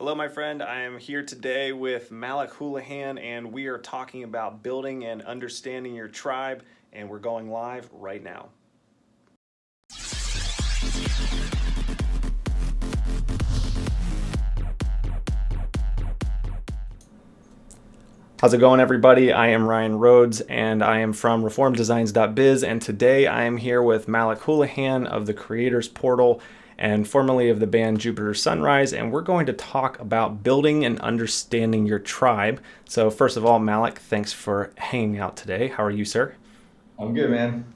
Hello, my friend. I am here today with Malek Houlihan, and we are talking about building and understanding your tribe, and we're going live right now. How's it going, everybody? I am Ryan Rhodes, and I am from reformdesigns.biz, and today I am here with Malek Houlihan of the Creators Portal and formerly of the band Jupiter Sunrise, and we're going to talk about building and understanding your tribe. So first of all, Malek, thanks for hanging out today. How are you, sir? I'm good, man.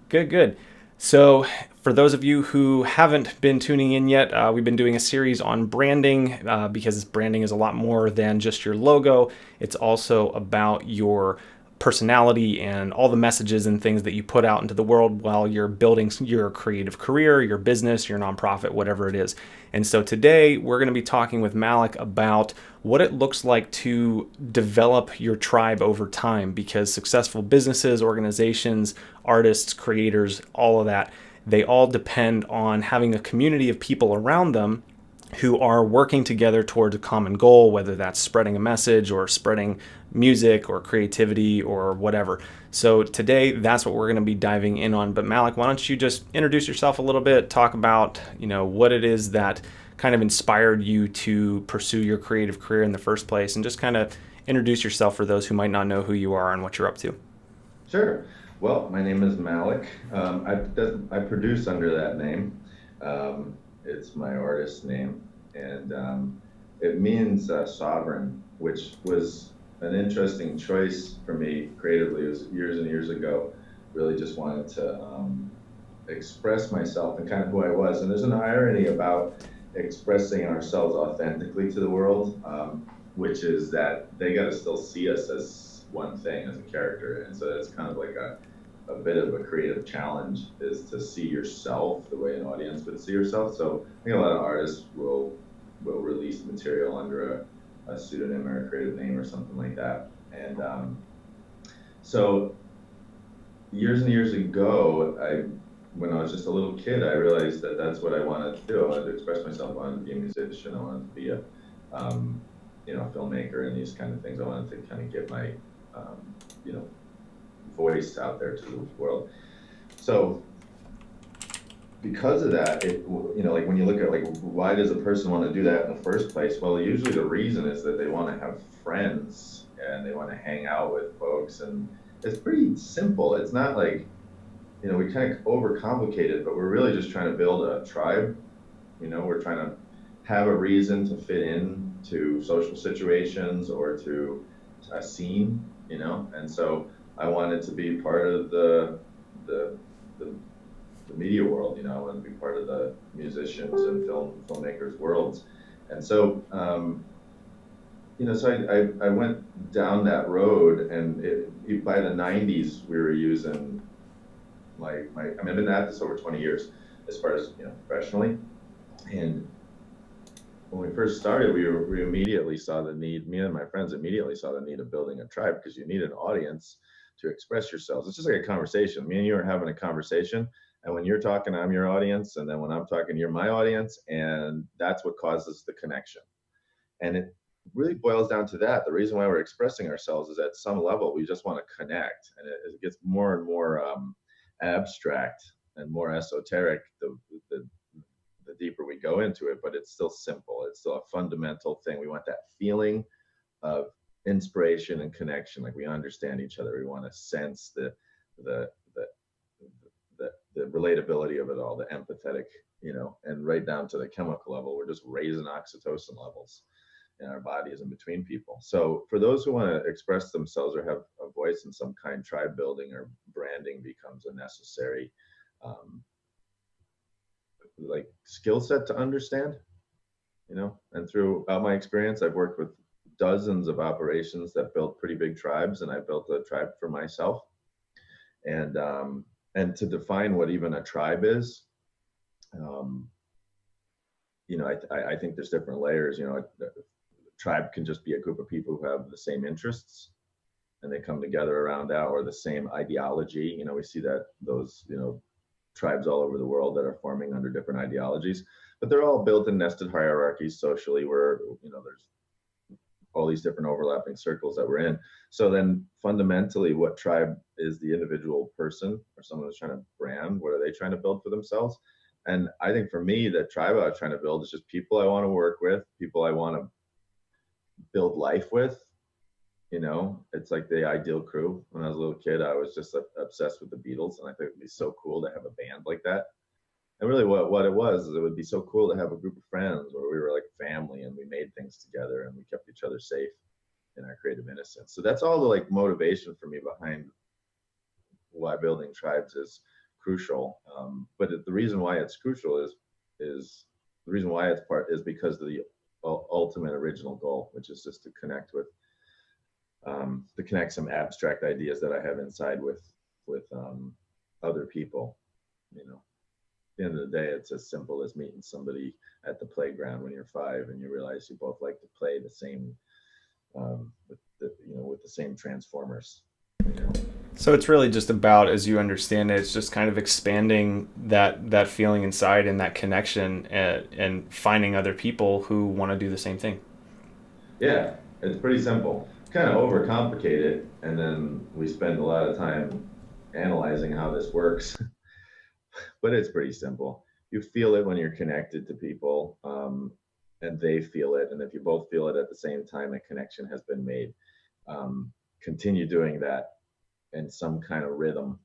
Good, good. So, for those of you who haven't been tuning in yet, we've been doing a series on branding because branding is a lot more than just your logo. It's also about your personality and all the messages and things that you put out into the world while you're building your creative career, your business, your nonprofit, whatever it is. And so today we're going to be talking with Malek about what it looks like to develop your tribe over time, because successful businesses, organizations, artists, creators, all of that, they all depend on having a community of people around them who are working together towards a common goal, whether that's spreading a message or spreading music or creativity or whatever. So today, that's what we're going to be diving in on. But Malek, why don't you just introduce yourself a little bit, talk about, what it is that kind of inspired you to pursue your creative career in the first place, and just kind of introduce yourself for those who might not know who you are and what you're up to. Sure. Well, my name is Malik. I produce under that name. It's my artist name, and it means sovereign, which was an interesting choice for me creatively. It was years and years ago. Really just wanted to express myself and kind of who I was. And there's an irony about expressing ourselves authentically to the world, which is that they got to still see us as one thing, as a character. And so it's kind of like a bit of a creative challenge, is to see yourself the way an audience would see yourself. So I think a lot of artists will release material under a pseudonym or a creative name or something like that. And so years and years ago, when I was just a little kid, I realized that that's what I wanted to do. I wanted to express myself. I wanted to be a musician. I wanted to be a, um, filmmaker and these kind of things. I wanted to kind of get my, um, you know, voice out there to the world. So because of that, like when you look at like why does a person want to do that in the first place? Well, usually the reason is that they want to have friends and they want to hang out with folks, and it's pretty simple. It's not like, we kind of overcomplicate it, but we're really just trying to build a tribe. We're trying to have a reason to fit in to social situations or to a scene, and so I wanted to be part of the the, the media world. I wanted to be part of the musicians and filmmakers worlds. And so so I went down that road, and by the 90s we were using I mean, I've been at this over 20 years as far as, professionally. And when we first started, we immediately saw the need, me and my friends immediately saw the need of building a tribe, because you need an audience to express yourselves. It's just like a conversation. Me and you are having a conversation, and when you're talking, I'm your audience, and then when I'm talking, you're my audience, and that's what causes the connection. And it really boils down to that. The reason why we're expressing ourselves is at some level we just want to connect, and it gets more and more abstract and more esoteric the the deeper we go into it, but it's still simple. It's still a fundamental thing. We want that feeling of inspiration and connection, like we understand each other. We want to sense the the the relatability of it all, the empathetic, and right down to the chemical level. We're just raising oxytocin levels in our bodies and between people. So for those who want to express themselves or have a voice in some kind, tribe building or branding becomes a necessary um, skill set to understand. And throughout my experience, I've worked with dozens of operations that built pretty big tribes, and I built a tribe for myself. And to define what even a tribe is, um, I think there's different layers. A tribe can just be a group of people who have the same interests and they come together around that, or the same ideology. We see that those tribes all over the world that are forming under different ideologies, but they're all built in nested hierarchies socially, where there's all these different overlapping circles that we're in. So then fundamentally, what tribe is? The individual person or someone who's trying to brand, what are they trying to build for themselves? And I think for me, the tribe I was trying to build is just people I want to work with, people I want to build life with. It's like the ideal crew. When I was a little kid, I was just obsessed with the Beatles, and I think it'd be so cool to have a band like that. And really, what it was is it would be so cool to have a group of friends where we were like family and we made things together and we kept each other safe in our creative innocence. So that's all the like motivation for me behind why building tribes is crucial. But the reason why it's crucial is the reason why it's part is because of the ultimate original goal, which is just to connect with to connect some abstract ideas that I have inside with other people. At the end of the day, it's as simple as meeting somebody at the playground when you're 5 and you realize you both like to play the same with the same transformers. You know? So it's really just about, as you understand it, it's just kind of expanding that feeling inside and that connection, and finding other people who want to do the same thing. Yeah, it's pretty simple. Kind of overcomplicate it, and then we spend a lot of time analyzing how this works. But it's pretty simple. You feel it when you're connected to people, and they feel it. And if you both feel it at the same time, a connection has been made. Continue doing that in some kind of rhythm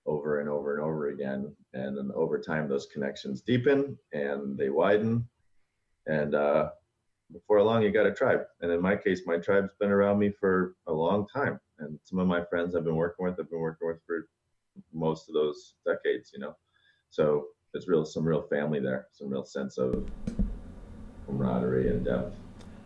over and over and over again. And then over time, those connections deepen and they widen. And before long, you got a tribe. And in my case, my tribe's been around me for a long time. And some of my friends I've been working with for most of those decades. So it's some real family there, some real sense of camaraderie and depth.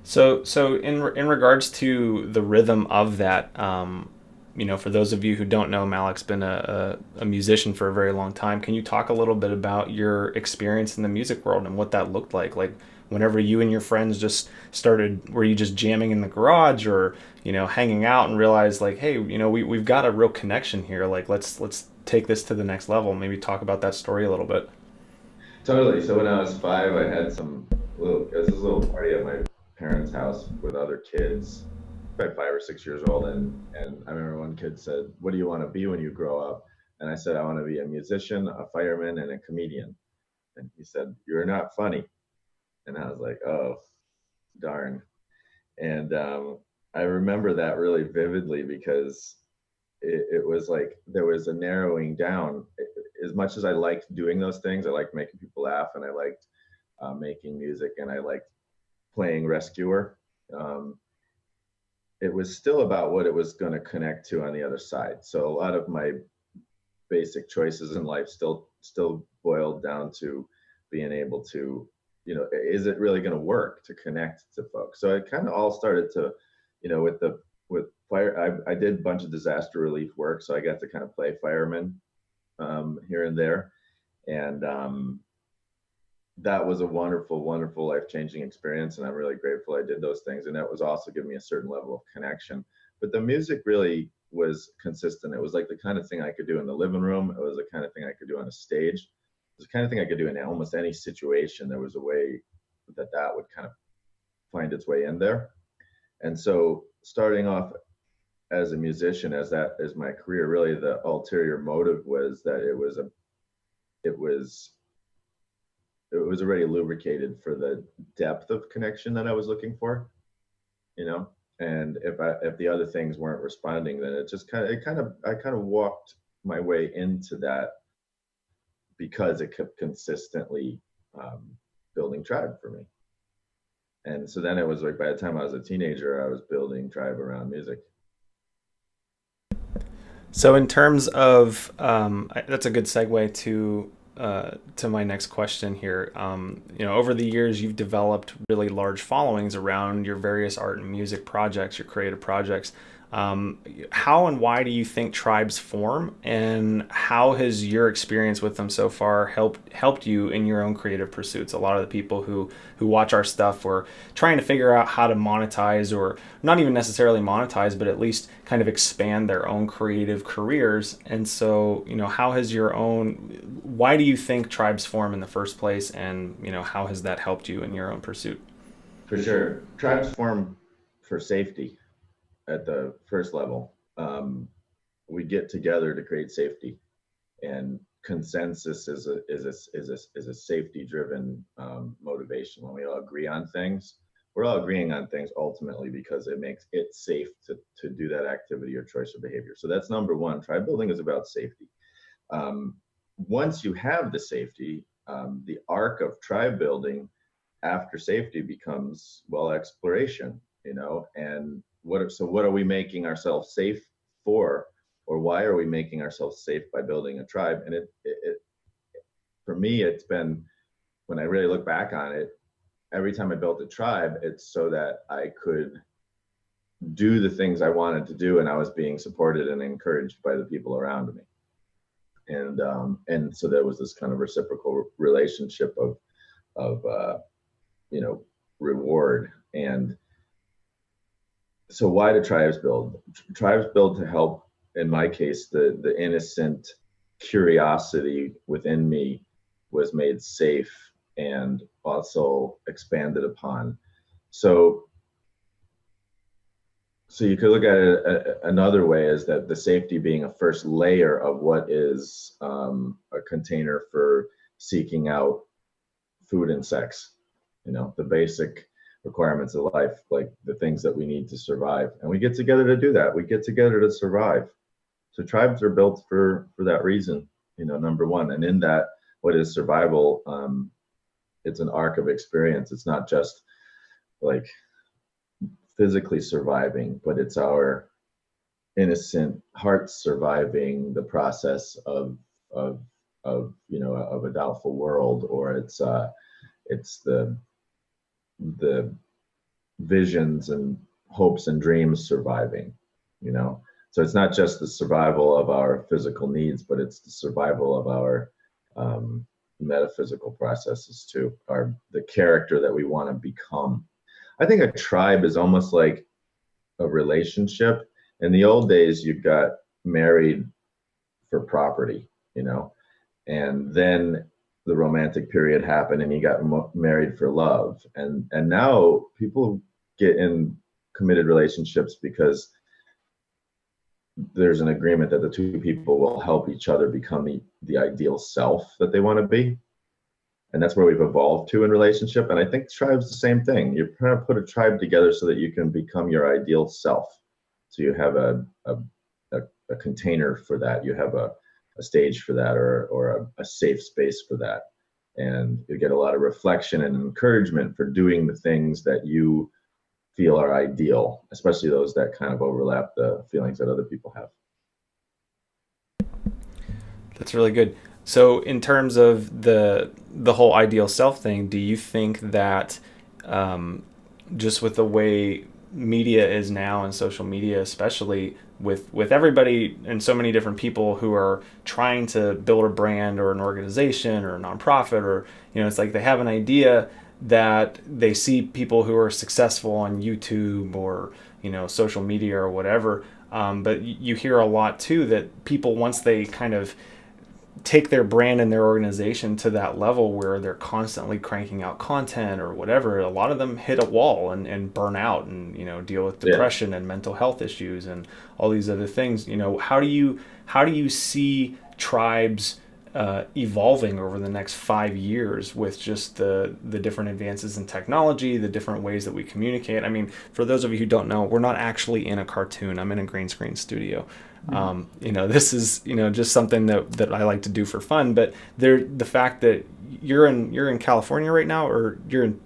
So in regards to the rhythm of that, for those of you who don't know, Malek's been a musician for a very long time. Can you talk a little bit about your experience in the music world and what that looked like? Like whenever you and your friends just started, were you just jamming in the garage, or hanging out and realized like, hey, we've got a real connection here. Like let's take this to the next level. Maybe talk about that story a little bit. Totally. So when I was 5, I had it was this little party at my parents' house with other kids, probably 5 or 6 years old. And I remember one kid said, "What do you want to be when you grow up?" And I said, "I want to be a musician, a fireman, and a comedian." And he said, "You're not funny." And I was like, "Oh, darn." And I remember that really vividly because it was like there was a narrowing down. As much as I liked doing those things, I liked making people laugh, and I liked making music, and I liked playing rescuer. Um, it was still about what it was going to connect to on the other side. So a lot of my basic choices in life still boiled down to being able to, is it really going to work to connect to folks? So it kind of all started to, with fire. I did a bunch of disaster relief work, so I got to kind of play fireman here and there, and that was a wonderful, wonderful, life-changing experience, and I'm really grateful I did those things. And that was also giving me a certain level of connection. But the music really was consistent. It was like the kind of thing I could do in the living room. It was the kind of thing I could do on a stage. It was the kind of thing I could do in almost any situation. There was a way that would kind of find its way in there. And so starting off as a musician, as my career, really the ulterior motive was that it was already lubricated for the depth of connection that I was looking for, you know. And if the other things weren't responding, then I kind of walked my way into that because it kept consistently building tribe for me. And so then it was like by the time I was a teenager, I was building tribe around music. So in terms of that's a good segue to my next question here. Over the years, you've developed really large followings around your various art and music projects, your creative projects. How and why do you think tribes form, and how has your experience with them so far helped you in your own creative pursuits? A lot of the people who watch our stuff were trying to figure out how to monetize, or not even necessarily monetize, but at least kind of expand their own creative careers. And so, how has your own, why do you think tribes form in the first place, and how has that helped you in your own pursuit? For sure. Tribes form for safety at the first level. We get together to create safety, and consensus is a safety driven motivation. When we all agree on things, we're all agreeing on things ultimately because it makes it safe to do that activity or choice or behavior. So that's number one. Tribe building is about safety. Once you have the safety, the arc of tribe building after safety becomes, well, exploration, and what are we making ourselves safe for, or why are we making ourselves safe by building a tribe? And it for me, it's been, when I really look back on it, every time I built a tribe, it's so that I could do the things I wanted to do, and I was being supported and encouraged by the people around me. And so there was this kind of reciprocal relationship of reward. And so why do tribes build? Tribes build to help, in my case, the innocent curiosity within me was made safe and also expanded upon. So you could look at it another way, is that the safety being a first layer of what is a container for seeking out food and sex, the basic requirements of life, like the things that we need to survive. And we get together to do that. We get together to survive. So tribes are built for that reason, number one. And in that, what is survival? It's an arc of experience. It's not just like physically surviving, but it's our innocent hearts surviving the process of a doubtful world, or it's the visions and hopes and dreams surviving, so it's not just the survival of our physical needs, but it's the survival of our metaphysical processes too, the character that we want to become. I think a tribe is almost like a relationship. In the old days, you got married for property, and then the romantic period happened and you got married for love. And now people get in committed relationships because there's an agreement that the two people will help each other become the ideal self that they want to be. And that's where we've evolved to in relationship. And I think tribe's the same thing. You're trying to put a tribe together so that you can become your ideal self. So you have a container for that. You have a stage for that, or a safe space for that. And you get a lot of reflection and encouragement for doing the things that you feel are ideal, especially those that kind of overlap the feelings that other people have. That's really good. So, in terms of the whole ideal self thing, do you think that just with the way media is now, and social media especially, with everybody and so many different people who are trying to build a brand or an organization or a nonprofit, or it's like they have an idea that they see people who are successful on YouTube or social media or whatever, but you hear a lot too that people, once they kind of take their brand and their organization to that level where they're constantly cranking out content or whatever, a lot of them hit a wall and burn out, and deal with depression and mental health issues and all these other things. How do you see tribes evolving over the next 5 years with just the different advances in technology, the different ways that we communicate? I mean, for those of you who don't know, we're not actually in a cartoon. I'm in a green screen studio. This is just something that I like to do for fun. But the fact that you're in California right now, or you're in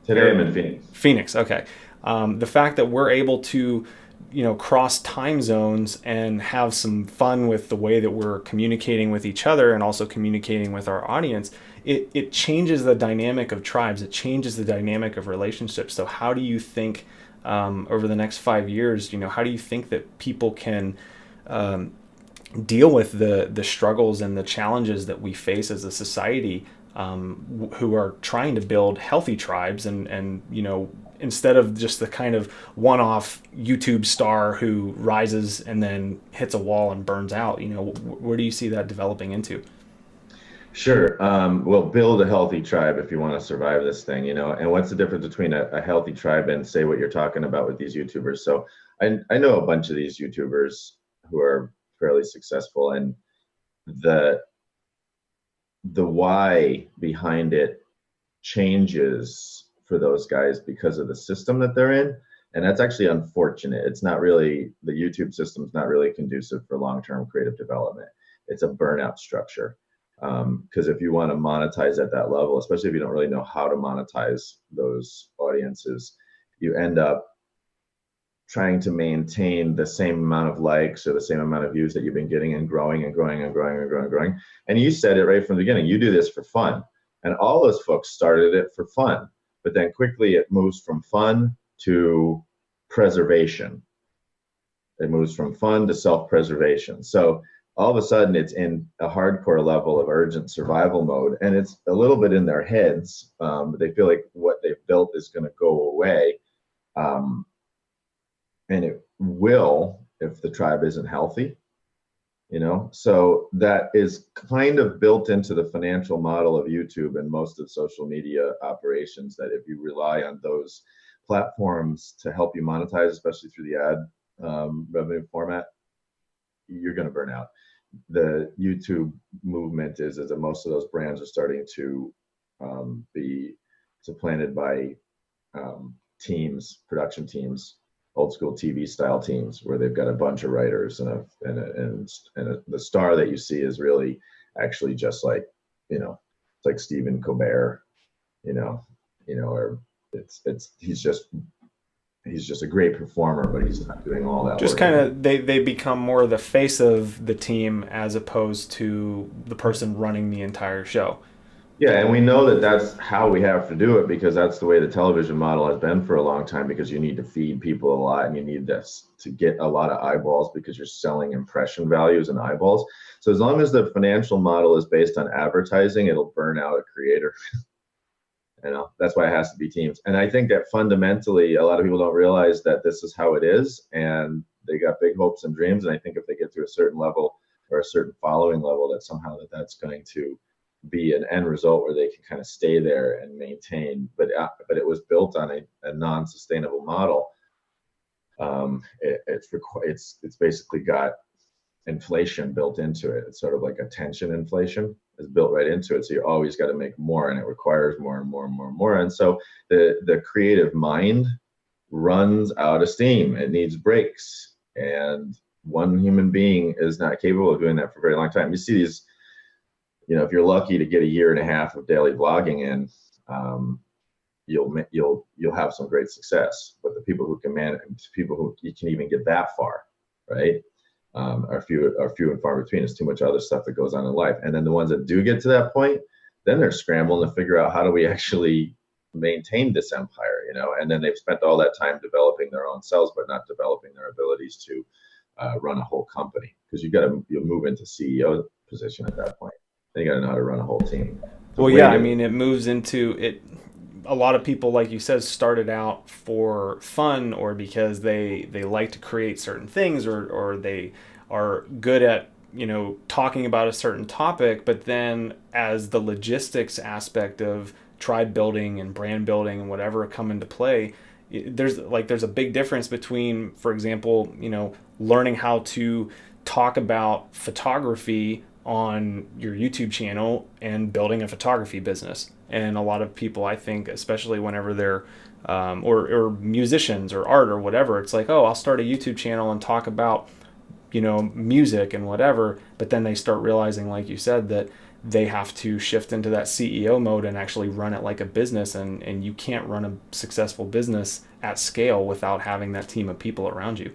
Today I'm in Phoenix. Phoenix, okay. The fact that we're able to cross time zones and have some fun with the way that we're communicating with each other and also communicating with our audience, it changes the dynamic of tribes. It changes the dynamic of relationships. So how do you think over the next 5 years, how do you think that people can deal with the struggles and the challenges that we face as a society, who are trying to build healthy tribes, and instead of just the kind of one-off YouTube star who rises and then hits a wall and burns out? Where do you see that developing into? Sure. Well, build a healthy tribe if you want to survive this thing, And what's the difference between a healthy tribe and say what you're talking about with these YouTubers? So I know a bunch of these YouTubers who are fairly successful, and the the why behind it changes for those guys because of the system that they're in. And that's actually unfortunate. It's not really, the YouTube system's not really conducive for long-term creative development. It's a burnout structure. Because if you want to monetize at that level, especially if you don't really know how to monetize those audiences, you end up trying to maintain the same amount of likes or the same amount of views that you've been getting, and growing and growing and growing and growing and growing. And you said it right from the beginning, you do this for fun. And all those folks started it for fun, but then quickly it moves from fun to preservation. It moves from fun to self-preservation. So all of a sudden it's in a hardcore level of urgent survival mode, and it's a little bit in their heads. They feel like what they've built is going to go away. And it will if the tribe isn't healthy. So that is kind of built into the financial model of YouTube and most of social media operations, that if you rely on those platforms to help you monetize, especially through the ad revenue format, you're going to burn out. The YouTube movement is that most of those brands are starting to be supplanted by production teams, old school TV style teams, where they've got a bunch of writers, and the star that you see is really actually just like, it's like Stephen Colbert, or he's just a great performer, but he's not doing all that Just work. kind of they become more the face of the team as opposed to the person running the entire show. Yeah, and we know that that's how we have to do it, because that's the way the television model has been for a long time, because you need to feed people a lot, and you need this to get a lot of eyeballs, because you're selling impression values and eyeballs. So as long as the financial model is based on advertising, it'll burn out a creator. That's why it has to be teams. And I think that fundamentally a lot of people don't realize that this is how it is, and they got big hopes and dreams. And I think if they get to a certain level or a certain following level, that somehow that's going to be an end result where they can kind of stay there and maintain. But it was built on a non-sustainable model. It's basically got inflation built into it. It's sort of like attention inflation is built right into it. So you always got to make more, and it requires more and more and more and more. And so the creative mind runs out of steam. It needs breaks. And one human being is not capable of doing that for a very long time. You see these, if you're lucky to get a year and a half of daily vlogging in, you'll have some great success. But the people who can manage, people who you can even get that far, right, are few and far between. There's too much other stuff that goes on in life. And then the ones that do get to that point, then they're scrambling to figure out, how do we actually maintain this empire, and then they've spent all that time developing their own selves, but not developing their abilities to run a whole company, because you'll move into CEO position at that point. Then you got to know how to run a whole team. Well, yeah, I mean, it moves into it. A lot of people, like you said, started out for fun, or because they like to create certain things, or they are good at talking about a certain topic. But then as the logistics aspect of tribe building and brand building and whatever come into play, there's a big difference between, for example, learning how to talk about photography on your YouTube channel and building a photography business. And a lot of people, I think, especially whenever they're or musicians or art or whatever, it's like, oh, I'll start a YouTube channel and talk about music and whatever. But then they start realizing, like you said, that they have to shift into that CEO mode and actually run it like a business. And you can't run a successful business at scale without having that team of people around you.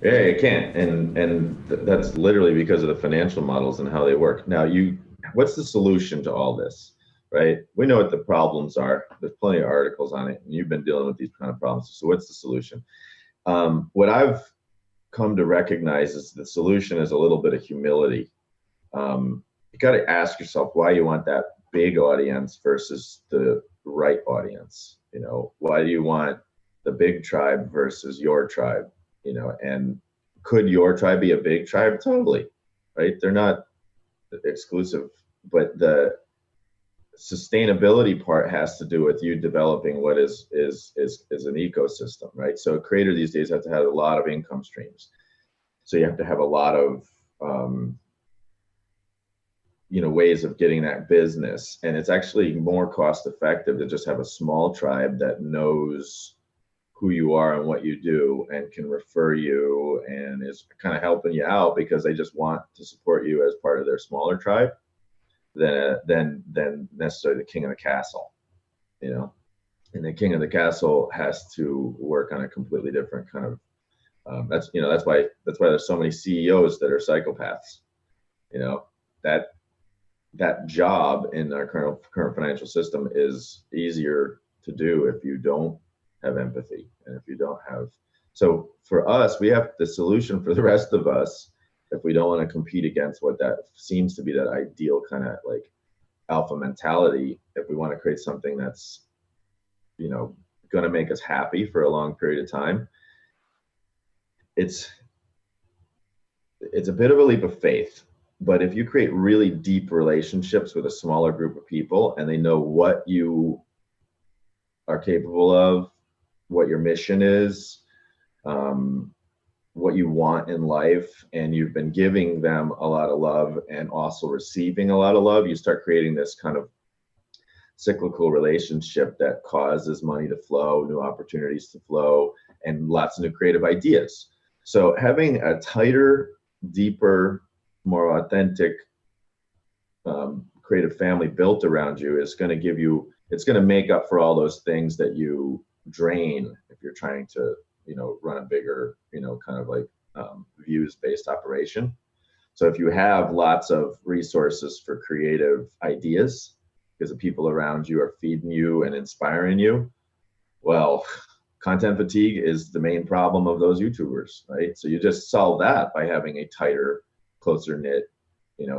Yeah, you can't, and that's literally because of the financial models and how they work. Now, what's the solution to all this? right? We know what the problems are. There's plenty of articles on it, and you've been dealing with these kind of problems. So what's the solution? What I've come to recognize is the solution is a little bit of humility. You got to ask yourself why you want that big audience versus the right audience. You know, why do you want the big tribe versus your tribe? You know, and could your tribe be a big tribe? Totally, right? They're not exclusive, but the sustainability part has to do with you developing what is an ecosystem, right? So a creator these days has to have a lot of income streams. So you have to have a lot of ways of getting that business, and it's actually more cost effective to just have a small tribe that knows who you are and what you do and can refer you and is kind of helping you out because they just want to support you as part of their smaller tribe than necessarily the king of the castle, you know. And the king of the castle has to work on a completely different kind of that's why there's so many CEOs that are psychopaths, you know. That job in our current financial system is easier to do if you don't have empathy and if you don't have. So for us, we have the solution for the rest of us if we don't want to compete against what that seems to be that ideal kind of like alpha mentality. If we want to create something that's going to make us happy for a long period of time, it's a bit of a leap of faith. But if you create really deep relationships with a smaller group of people and they know what you are capable of, what your mission is, what you want in life, and you've been giving them a lot of love and also receiving a lot of love, you start creating this kind of cyclical relationship that causes money to flow, new opportunities to flow, and lots of new creative ideas. So having a tighter, deeper, more authentic creative family built around you is going to give you, it's going to make up for all those things that you drain if you're trying to run a bigger kind of like views based operation. So if you have lots of resources for creative ideas because the people around you are feeding you and inspiring you, well, content fatigue is the main problem of those YouTubers, right? So you just solve that by having a tighter, closer knit,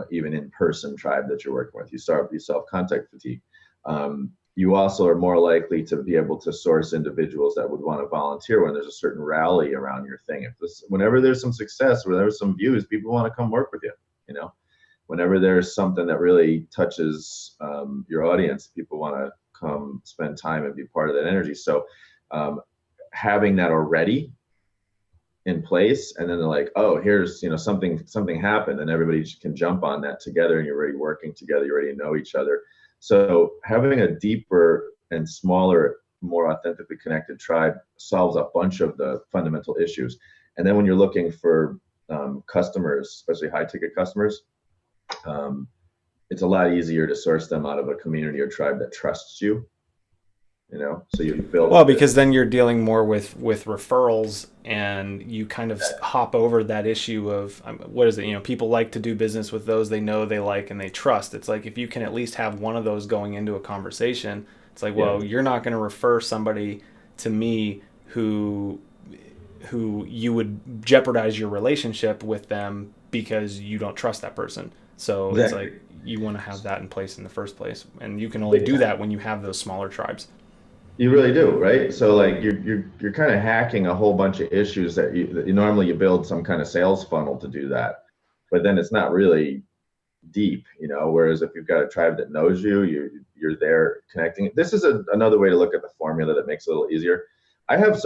even in person tribe that you're working with. You solve content fatigue. You also are more likely to be able to source individuals that would want to volunteer when there's a certain rally around your thing. Whenever there's some success, whenever there's some views, people want to come work with you. Whenever there's something that really touches your audience, people want to come spend time and be part of that energy. So having that already in place, and then they're like, oh, here's something happened, and everybody can jump on that together, and you're already working together, you already know each other. So having a deeper and smaller, more authentically connected tribe solves a bunch of the fundamental issues. And then when you're looking for customers, especially high ticket customers, it's a lot easier to source them out of a community or tribe that trusts you. So you build. Well, because then you're dealing more with referrals, and you kind of hop over that issue of what is it? People like to do business with those they know, they like, and they trust. It's like if you can at least have one of those going into a conversation, it's like, well, you're not going to refer somebody to me who you would jeopardize your relationship with them because you don't trust that person. So exactly. It's like you want to have that in place in the first place, and you can only do that when you have those smaller tribes. You really do, right? So like you're kind of hacking a whole bunch of issues that you normally you build some kind of sales funnel to do that, but then it's not really deep, Whereas if you've got a tribe that knows you, you're there connecting. This is another way to look at the formula that makes it a little easier. I have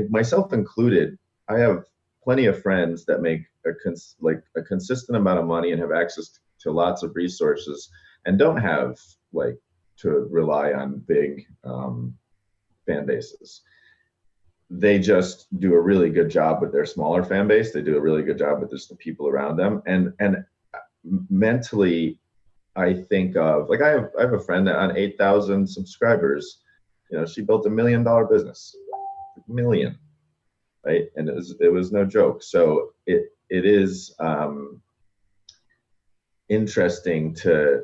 myself included. I have plenty of friends that make a consistent amount of money and have access to lots of resources and don't have to rely on big fan bases. They just do a really good job with their smaller fan base. They do a really good job with just the people around them. And mentally, I think of I have a friend that on 8,000 subscribers, she built $1 million business, $1 million, right? And it was no joke. So it is interesting to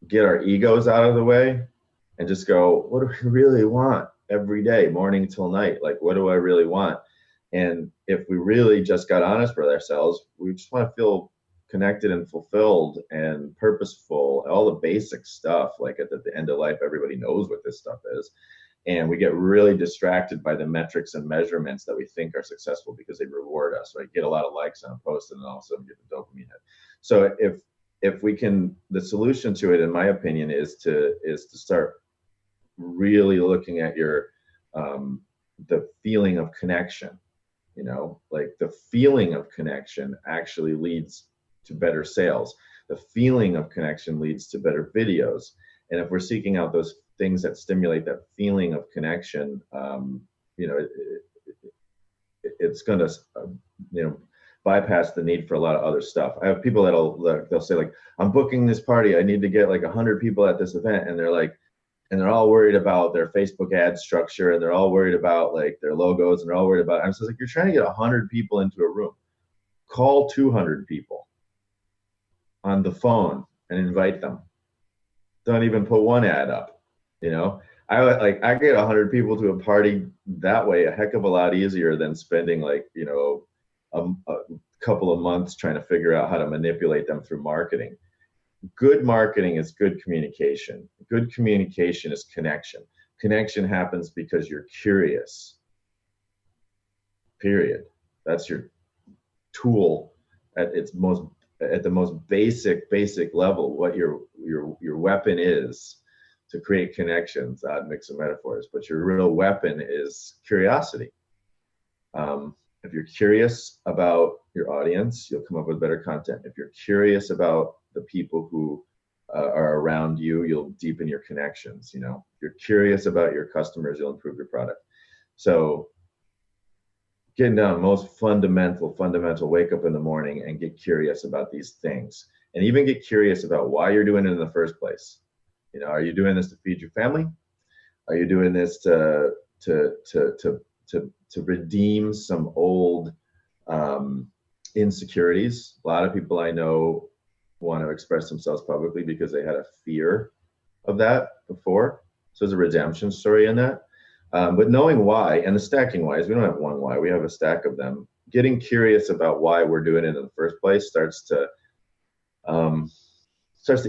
get our egos out of the way and just go, what do we really want every day, morning till night? Like, what do I really want? And if we really just got honest with ourselves, we just want to feel connected and fulfilled and purposeful, all the basic stuff. Like at the end of life, everybody knows what this stuff is. And we get really distracted by the metrics and measurements that we think are successful because they reward us, right? Get a lot of likes on a post and then all of a sudden get the dopamine hit. So if we can, the solution to it, in my opinion, is to start really looking at your the feeling of connection. You know, like the feeling of connection actually leads to better sales. The feeling of connection leads to better videos. And if we're seeking out those things that stimulate that feeling of connection, you know, it's going to, you know, bypass the need for a lot of other stuff. I have people they'll say like, I'm booking this party. I need to get like 100 people at this event. And they're like, and they're all worried about their Facebook ad structure, and they're all worried about like their logos, and they're all worried about, I'm just like, you're trying to get 100 people into a room. Call 200 people on the phone and invite them. Don't even put one ad up. You know, I get 100 people to a party that way a heck of a lot easier than spending like, you know, a couple of months trying to figure out how to manipulate them through marketing. Good marketing is good communication. Good communication is connection. Connection happens because you're curious. Period. That's your tool at the most basic level. What your weapon is to create connections. Odd mix of metaphors, but your real weapon is curiosity. If you're curious about your audience, you'll come up with better content. If you're curious about the people who are around you, you'll deepen your connections. You know, if you're curious about your customers, you'll improve your product. So getting down most fundamental, wake up in the morning and get curious about these things, and even get curious about why you're doing it in the first place. You know, are you doing this to feed your family? Are you doing this to redeem some old insecurities? A lot of people I know want to express themselves publicly because they had a fear of that before. So there's a redemption story in that. But knowing why, and the stacking whys, we don't have one why, we have a stack of them. Getting curious about why we're doing it in the first place starts to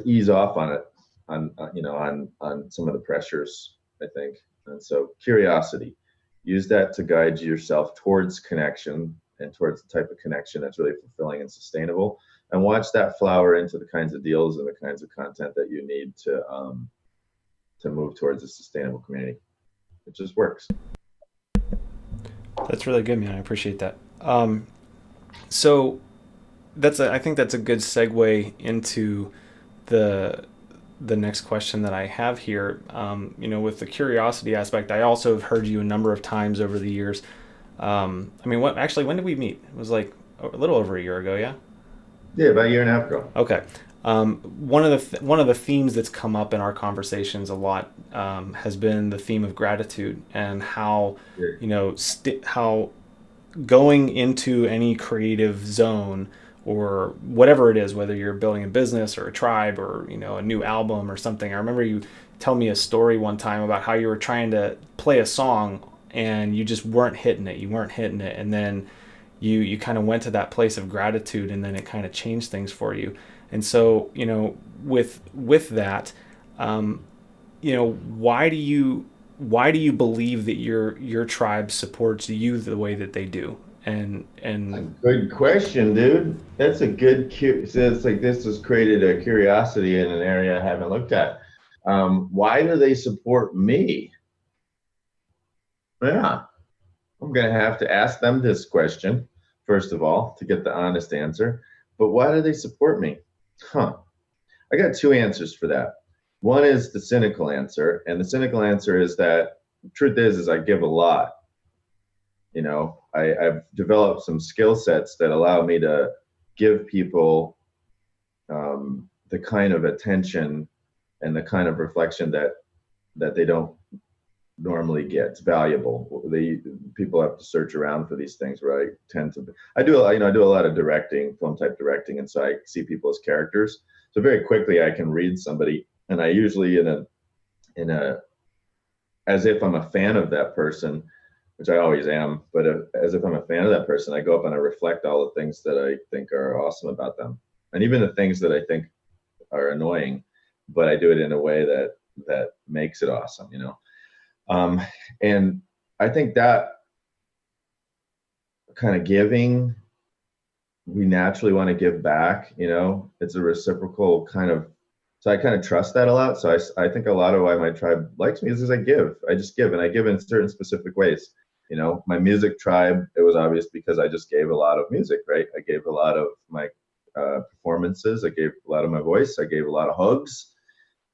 ease off on it, on some of the pressures, I think. And so curiosity, use that to guide yourself towards connection and towards the type of connection that's really fulfilling and sustainable. And watch that flower into the kinds of deals and the kinds of content that you need to move towards a sustainable community. It just works. That's really good, man. I appreciate that. So I think that's a good segue into the next question that I have here. You know, with the curiosity aspect, I also have heard you a number of times over the years. I mean, when did we meet? It was like a little over a year ago, yeah? Yeah, about a year and a half ago. Okay. One of the themes that's come up in our conversations a lot has been the theme of gratitude, and how, Yeah. you know, how going into any creative zone or whatever it is, whether you're building a business or a tribe or, you know, a new album or something. I remember you tell me a story one time about how you were trying to play a song and you just weren't hitting it. You weren't hitting it, and then you kind of went to that place of gratitude, and then it kind of changed things for you. And so, you know, with that, you know, why do you believe that your tribe supports you the way that they do? And Good question, dude. That's a good so it's like this has created a curiosity in an area I haven't looked at. Why do they support me? Yeah, I'm gonna have to ask them this question first of all to get the honest answer. But why do they support me? Huh. I got two answers for that. One is the cynical answer, and the cynical answer is that the truth is I give a lot. You know, I've developed some skill sets that allow me to give people the kind of attention and the kind of reflection that they don't normally get. It's valuable. People have to search around for these things, where I do a lot of directing, film type directing, and so I see people as characters. So very quickly I can read somebody And I usually in a as if I'm a fan of that person, which I always am, but as if I'm a fan of that person, I go up and I reflect all the things that I think are awesome about them, and even the things that I think are annoying, but I do it in a way that makes it awesome, you know. Um, and I think that kind of giving, we naturally want to give back, you know. It's a reciprocal kind of, so I kind of trust that a lot. So I think a lot of why my tribe likes me is I give. I just give, and I give in certain specific ways. You know, my music tribe, it was obvious because I just gave a lot of music, right? I gave a lot of my performances. I gave a lot of my voice. I gave a lot of hugs,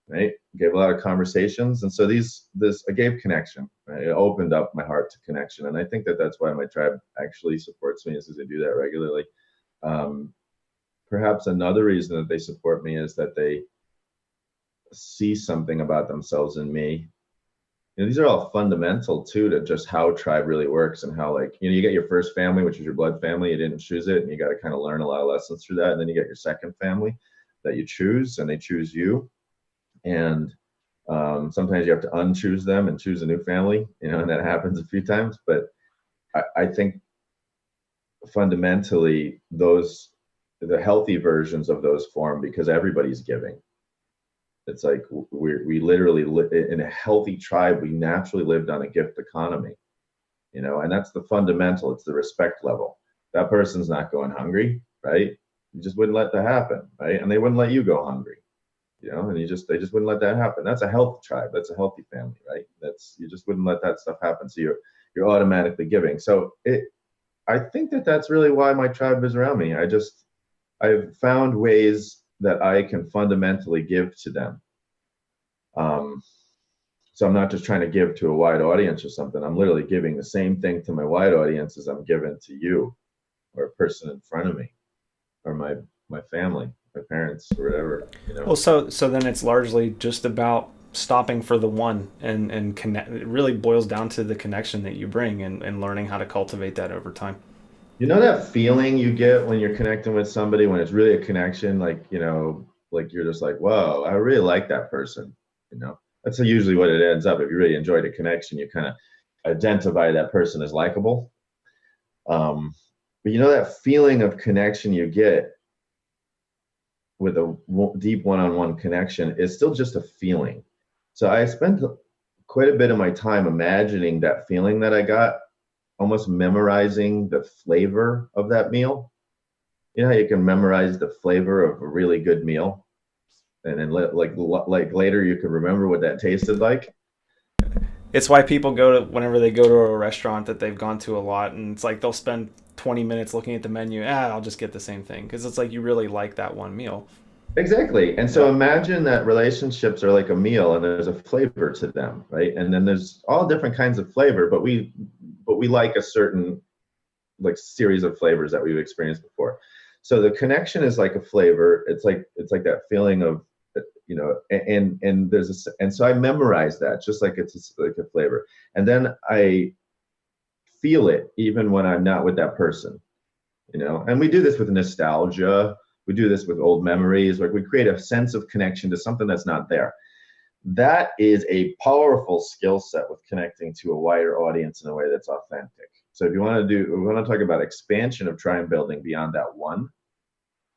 right? Gave a lot of conversations. And so I gave connection, right? It opened up my heart to connection. And I think that that's why my tribe actually supports me, is I do that regularly. Um, Perhaps another reason that they support me is that they see something about themselves in me. You know, these are all fundamental too to just how tribe really works, and how, like, you know, you get your first family, which is your blood family. You didn't choose it, and you got to kind of learn a lot of lessons through that. And then you get your second family that you choose, and they choose you. And sometimes you have to unchoose them and choose a new family, you know, and that happens a few times. But I think fundamentally the healthy versions of those form because everybody's giving. It's like we literally in a healthy tribe, we naturally lived on a gift economy, you know, and that's the fundamental. It's the respect level. That person's not going hungry, right? You just wouldn't let that happen, right? And they wouldn't let you go hungry, you know, and they just wouldn't let that happen. That's a healthy tribe. That's a healthy family, right? That's, you just wouldn't let that stuff happen. So you're automatically giving. So I think that that's really why my tribe is around me. I've found ways that I can fundamentally give to them. Um, so I'm not just trying to give to a wide audience or something. I'm literally giving the same thing to my wide audience as I'm giving to you, or a person in front of me, or my family, my parents, or whatever, you know. Well, so then it's largely just about stopping for the one and connect. It really boils down to the connection that you bring and learning how to cultivate that over time. You know that feeling you get when you're connecting with somebody, when it's really a connection, like, you know, like you're just like, whoa, I really like that person, you know. That's usually what it ends up. If you really enjoy the connection, you kind of identify that person as likable. Um, but you know that feeling of connection you get with a deep one-on-one connection is still just a feeling. So I spent quite a bit of my time imagining that feeling that I got, almost memorizing the flavor of that meal. You know how you can memorize the flavor of a really good meal, and then like later you can remember what that tasted like. It's why people go to whenever they go to a restaurant that they've gone to a lot, and it's like they'll spend 20 minutes looking at the menu. I'll just get the same thing because it's like you really like that one meal. Exactly. And so Yeah. imagine that relationships are like a meal, and there's a flavor to them, right? And then there's all different kinds of flavor, but we like a certain, like, series of flavors that we've experienced before. So the connection is like a flavor. It's like that feeling of, you know, and and so I memorize that just like it's like a flavor, and then I feel it even when I'm not with that person, you know. And we do this with nostalgia. We do this with old memories. Like, we create a sense of connection to something that's not there. That is a powerful skill set with connecting to a wider audience in a way that's authentic. So if you want to we want to talk about expansion of tribe building beyond that one,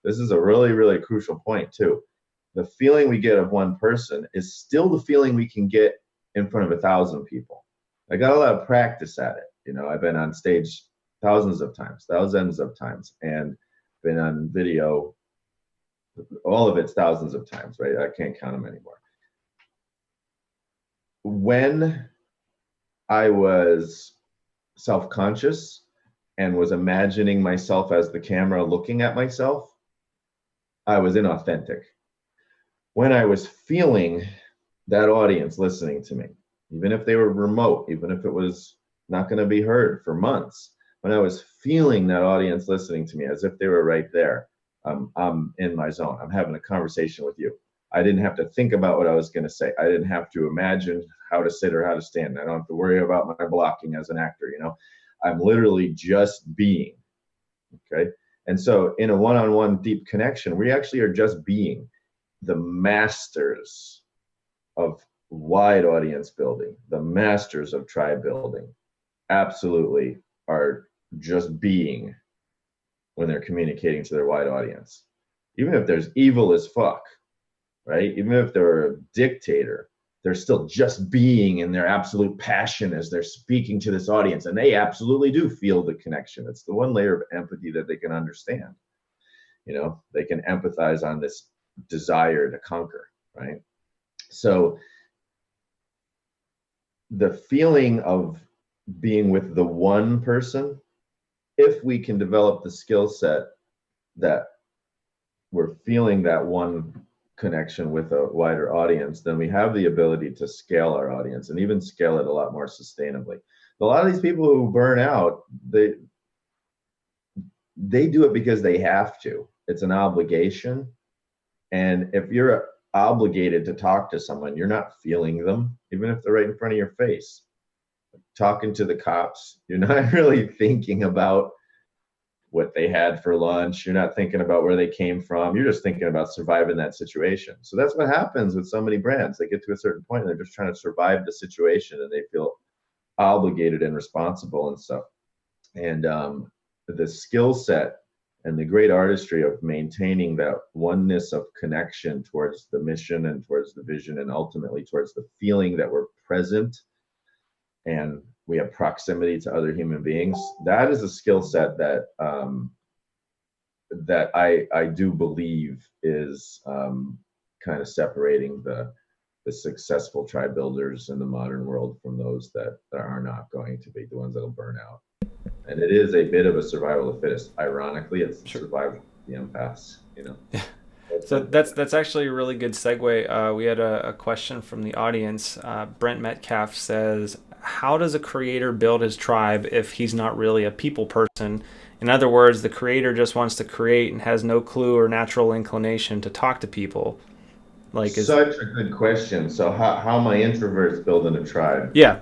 this is a really, really crucial point too. The feeling we get of one person is still the feeling we can get in front of 1,000 people. I got a lot of practice at it. You know, I've been on stage thousands of times, and been on video, all of it's thousands of times, right? I can't count them anymore. When I was self-conscious and was imagining myself as the camera looking at myself, I was inauthentic. When I was feeling that audience listening to me, even if they were remote, even if it was not going to be heard for months, when I was feeling that audience listening to me as if they were right there, I'm in my zone. I'm having a conversation with you. I didn't have to think about what I was going to say. I didn't have to imagine how to sit or how to stand. I don't have to worry about my blocking as an actor, you know. I'm literally just being. Okay. And so in a one-on-one deep connection, we actually are just being. The masters of wide audience building, the masters of tribe building, absolutely are just being when they're communicating to their wide audience. Even if there's evil as fuck, right? Even if they're a dictator, they're still just being in their absolute passion as they're speaking to this audience. And they absolutely do feel the connection. It's the one layer of empathy that they can understand. You know, they can empathize on this desire to conquer, right? So the feeling of being with the one person, if we can develop the skill set that we're feeling that one connection with a wider audience, then we have the ability to scale our audience and even scale it a lot more sustainably. A lot of these people who burn out, they do it because they have to. It's an obligation. And if you're obligated to talk to someone, you're not feeling them, even if they're right in front of your face. Talking to the cops, you're not really thinking about what they had for lunch. You're not thinking about where they came from. You're just thinking about surviving that situation. So that's what happens with so many brands. They get to a certain point and they're just trying to survive the situation and they feel obligated and responsible and stuff. And the skill set and the great artistry of maintaining that oneness of connection towards the mission and towards the vision and ultimately towards the feeling that we're present and we have proximity to other human beings. That is a skill set that that I do believe is kind of separating the successful tribe builders in the modern world from those that are not going to be, the ones that'll burn out. And it is a bit of a survival of the fittest. Ironically, it's Sure. survival of the empaths, you know. So that's actually a really good segue. We had a question from the audience. Brent Metcalf says, "How does a creator build his tribe if he's not really a people person? In other words, the creator just wants to create and has no clue or natural inclination to talk to people." Like, is Such a good question. So how am I introverts building a tribe? yeah,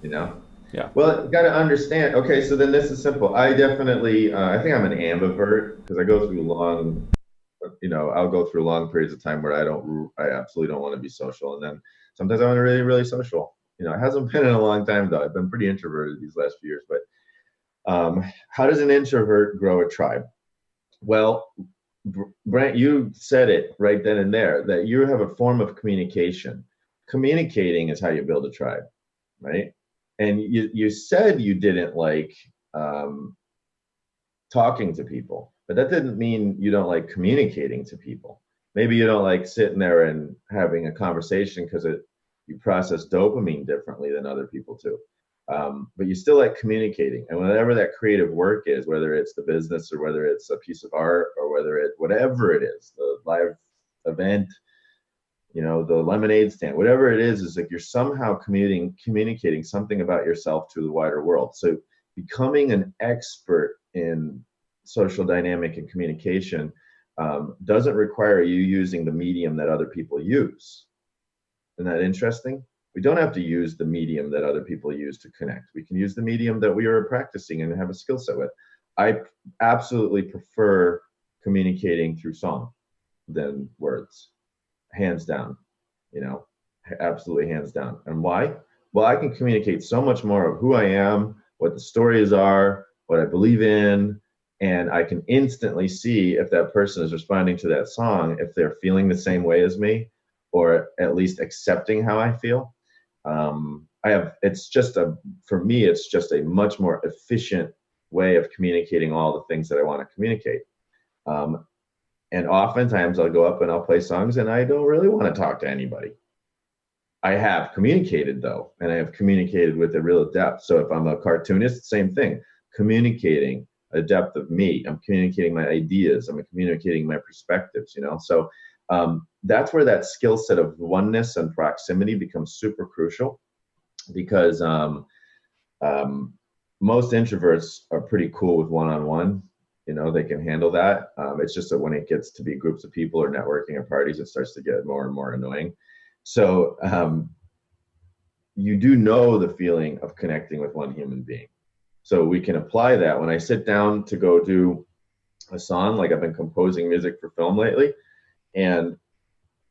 You know? yeah, Well, you got to understand. Okay, so then this is simple. I definitely, I think I'm an ambivert because I go through long, you know, I'll go through long periods of time where I absolutely don't want to be social, and then sometimes I want to really, really social. You know, it hasn't been in a long time though. I've been pretty introverted these last few years. But how does an introvert grow a tribe? Well, Brent, you said it right then and there that you have a form of communication. Communicating is how you build a tribe, right? And you said you didn't like um, talking to people, but that didn't mean you don't like communicating to people. Maybe you don't like sitting there and having a conversation because you process dopamine differently than other people too. But you still like communicating, and whatever that creative work is, whether it's the business or whether it's a piece of art or whatever it is, the live event, you know, the lemonade stand, whatever it is like you're somehow communicating something about yourself to the wider world. So becoming an expert in social dynamic and communication doesn't require you using the medium that other people use. Isn't that interesting? We don't have to use the medium that other people use to connect. We can use the medium that we are practicing and have a skill set with. I absolutely prefer communicating through song than words, hands down, you know, absolutely hands down. And why? Well, I can communicate so much more of who I am, what the stories are, what I believe in, and I can instantly see if that person is responding to that song, if they're feeling the same way as me, or at least accepting how I feel. For me, it's just a much more efficient way of communicating all the things that I want to communicate. Um, and oftentimes I'll go up and I'll play songs and I don't really want to talk to anybody. I have communicated though, and I have communicated with a real depth. So if I'm a cartoonist, same thing, communicating a depth of me. I'm communicating my ideas. I'm communicating my perspectives, you know? So that's where that skill set of oneness and proximity becomes super crucial because most introverts are pretty cool with one-on-one. You know, they can handle that. It's just that when it gets to be groups of people or networking or parties, it starts to get more and more annoying. So you do know the feeling of connecting with one human being. So we can apply that when I sit down to go do a song, like I've been composing music for film lately. And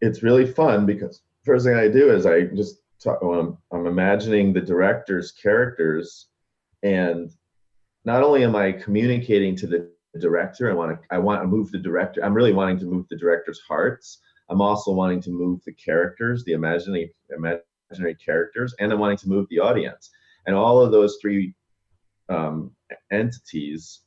it's really fun because first thing I do is I just talk, when I'm imagining the director's characters, and not only am I communicating to the director, I want to move the director. I'm really wanting to move the director's hearts. I'm also wanting to move the characters, the imaginary characters, and I'm wanting to move the audience. And all of those three entities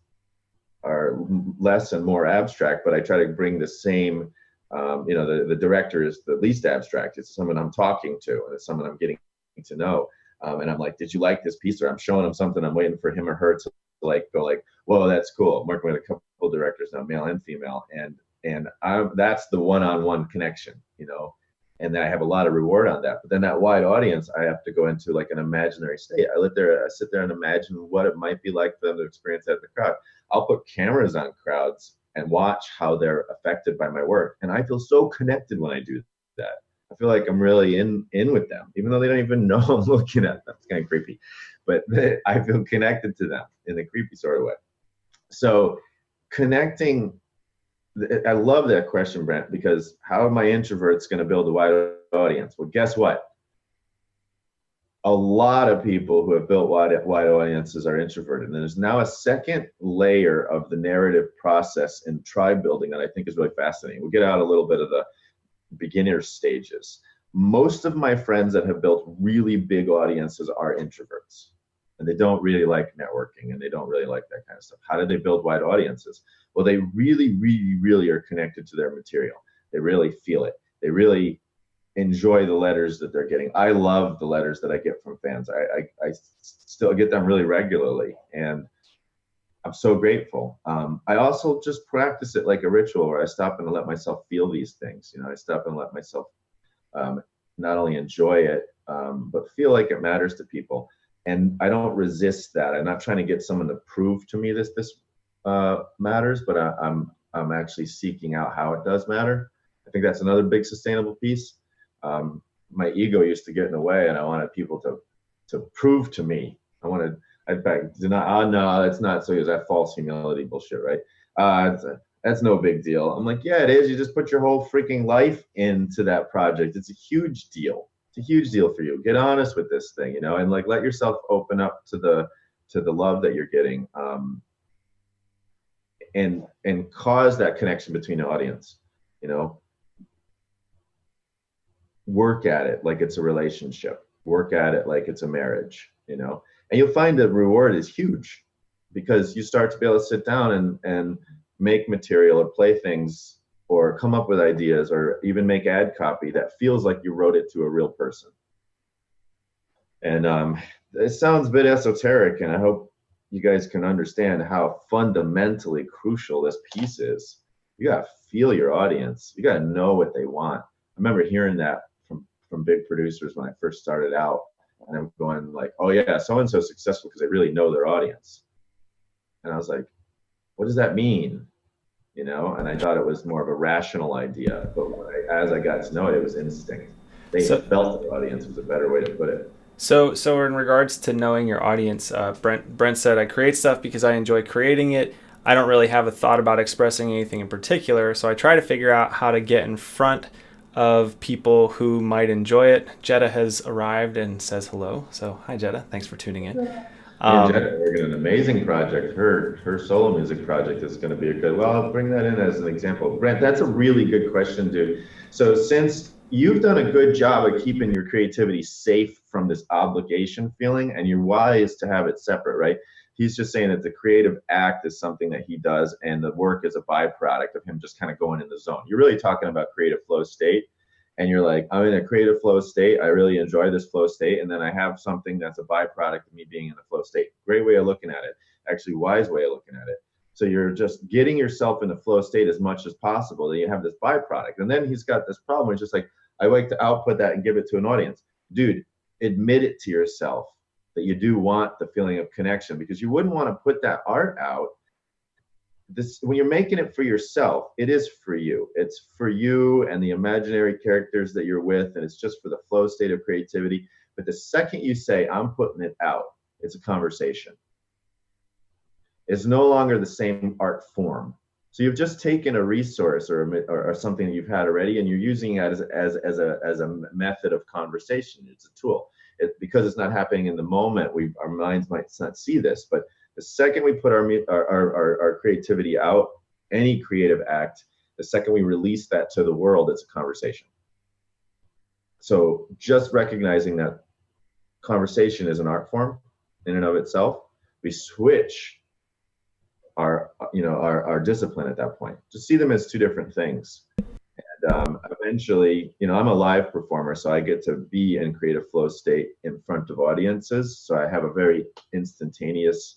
are less and more abstract, but I try to bring the same. The director is the least abstract. It's someone I'm talking to, and it's someone I'm getting to know. And I'm like, did you like this piece? Or I'm showing them something. I'm waiting for him or her to go like, whoa, that's cool. I'm working with a couple of directors now, male and female, and that's the one-on-one connection, and then I have a lot of reward on that. But then that wide audience, I have to go into like an imaginary state. I sit there and imagine what it might be like for them to experience that in the crowd. I'll put cameras on crowds and watch how they're affected by my work. And I feel so connected when I do that. I feel like I'm really in with them, even though they don't even know I'm looking at them. It's kind of creepy, but I feel connected to them in a creepy sort of way. So connecting, I love that question, Brent, because how are my introverts going to build a wide audience? Well, guess what? A lot of people who have built wide audiences are introverted. And there's now a second layer of the narrative process in tribe building that I think is really fascinating. We'll get out a little bit of the beginner stages. Most of my friends that have built really big audiences are introverts, and they don't really like networking, and they don't really like that kind of stuff. How do they build wide audiences? Well, they really, really, really are connected to their material. They really feel it. They really enjoy the letters that they're getting. I love the letters that I get from fans. I still get them really regularly, and I'm so grateful. I also just practice it like a ritual where I stop and let myself feel these things. I stop and let myself not only enjoy it, but feel like it matters to people. And I don't resist that. I'm not trying to get someone to prove to me this matters, but I'm actually seeking out how it does matter. I think that's another big sustainable piece. My ego used to get in the way, and I wanted people to prove to me. In fact, no, that's not so. Is that false humility bullshit, right? That's no big deal. I'm like, yeah, it is. You just put your whole freaking life into that project. It's a huge deal. It's a huge deal for you. Get honest with this thing, and like let yourself open up to the love that you're getting, and cause that connection between the audience. Work at it like it's a relationship. Work at it like it's a marriage. And you'll find that reward is huge, because you start to be able to sit down and make material or play things or come up with ideas or even make ad copy that feels like you wrote it to a real person. And it sounds a bit esoteric, and I hope you guys can understand how fundamentally crucial this piece is. You got to feel your audience. You got to know what they want. I remember hearing that from big producers when I first started out. And I'm going like, oh yeah, so-and-so successful because they really know their audience. And I was like, what does that mean? And I thought it was more of a rational idea. But as I got to know it, it was instinct. They felt their audience was a better way to put it. So in regards to knowing your audience, Brent said, I create stuff because I enjoy creating it. I don't really have a thought about expressing anything in particular. So I try to figure out how to get in front of people who might enjoy it. Jetta has arrived and says hello. So hi, Jetta. Thanks for tuning in. Jetta working an amazing project. Her solo music project is going to be a good. Well, I'll bring that in as an example. Brent, that's a really good question, dude. So since you've done a good job of keeping your creativity safe from this obligation feeling, and your why is to have it separate, right? He's just saying that the creative act is something that he does, and the work is a byproduct of him just kind of going in the zone. You're really talking about creative flow state, and you're like, I'm in a creative flow state. I really enjoy this flow state, and then I have something that's a byproduct of me being in the flow state. Great way of looking at it. Actually, wise way of looking at it. So you're just getting yourself in the flow state as much as possible. Then you have this byproduct, and then he's got this problem. It's just like, I like to output that and give it to an audience. Dude, admit it to yourself that you do want the feeling of connection, because you wouldn't want to put that art out. When you're making it for yourself, it is for you. It's for you and the imaginary characters that you're with, and it's just for the flow state of creativity. But the second you say, I'm putting it out, it's a conversation. It's no longer the same art form. So you've just taken a resource or something that you've had already, and you're using it as a method of conversation. It's a tool. Because it's not happening in the moment, our minds might not see this, but the second we put our creativity out, any creative act, the second we release that to the world, it's a conversation. So just recognizing that conversation is an art form in and of itself, we switch our discipline at that point. Just see them as two different things. And eventually, I'm a live performer, so I get to be in creative flow state in front of audiences. So I have a very instantaneous,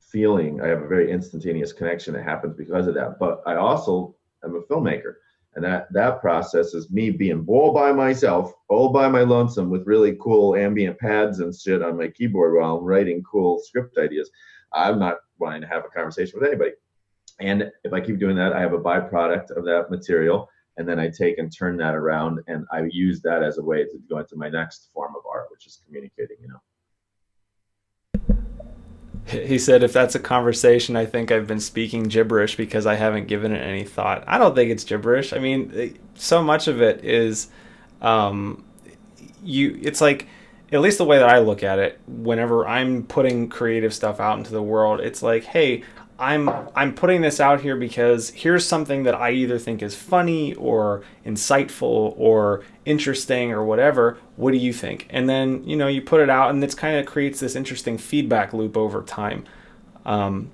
feeling. I have a very instantaneous connection that happens because of that. But I also am a filmmaker. And that process is me being all by myself, all by my lonesome, with really cool ambient pads and shit on my keyboard while I'm writing cool script ideas. I'm not wanting to have a conversation with anybody. And if I keep doing that, I have a byproduct of that material. And then I take and turn that around, and I use that as a way to go into my next form of art, which is communicating, He said, if that's a conversation, I think I've been speaking gibberish because I haven't given it any thought. I don't think it's gibberish. I mean, so much of it is, it's like, at least the way that I look at it, whenever I'm putting creative stuff out into the world, it's like, hey, I'm putting this out here because here's something that I either think is funny or insightful or interesting or whatever. What do you think? And then, you put it out, and it's kind of creates this interesting feedback loop over time. I'm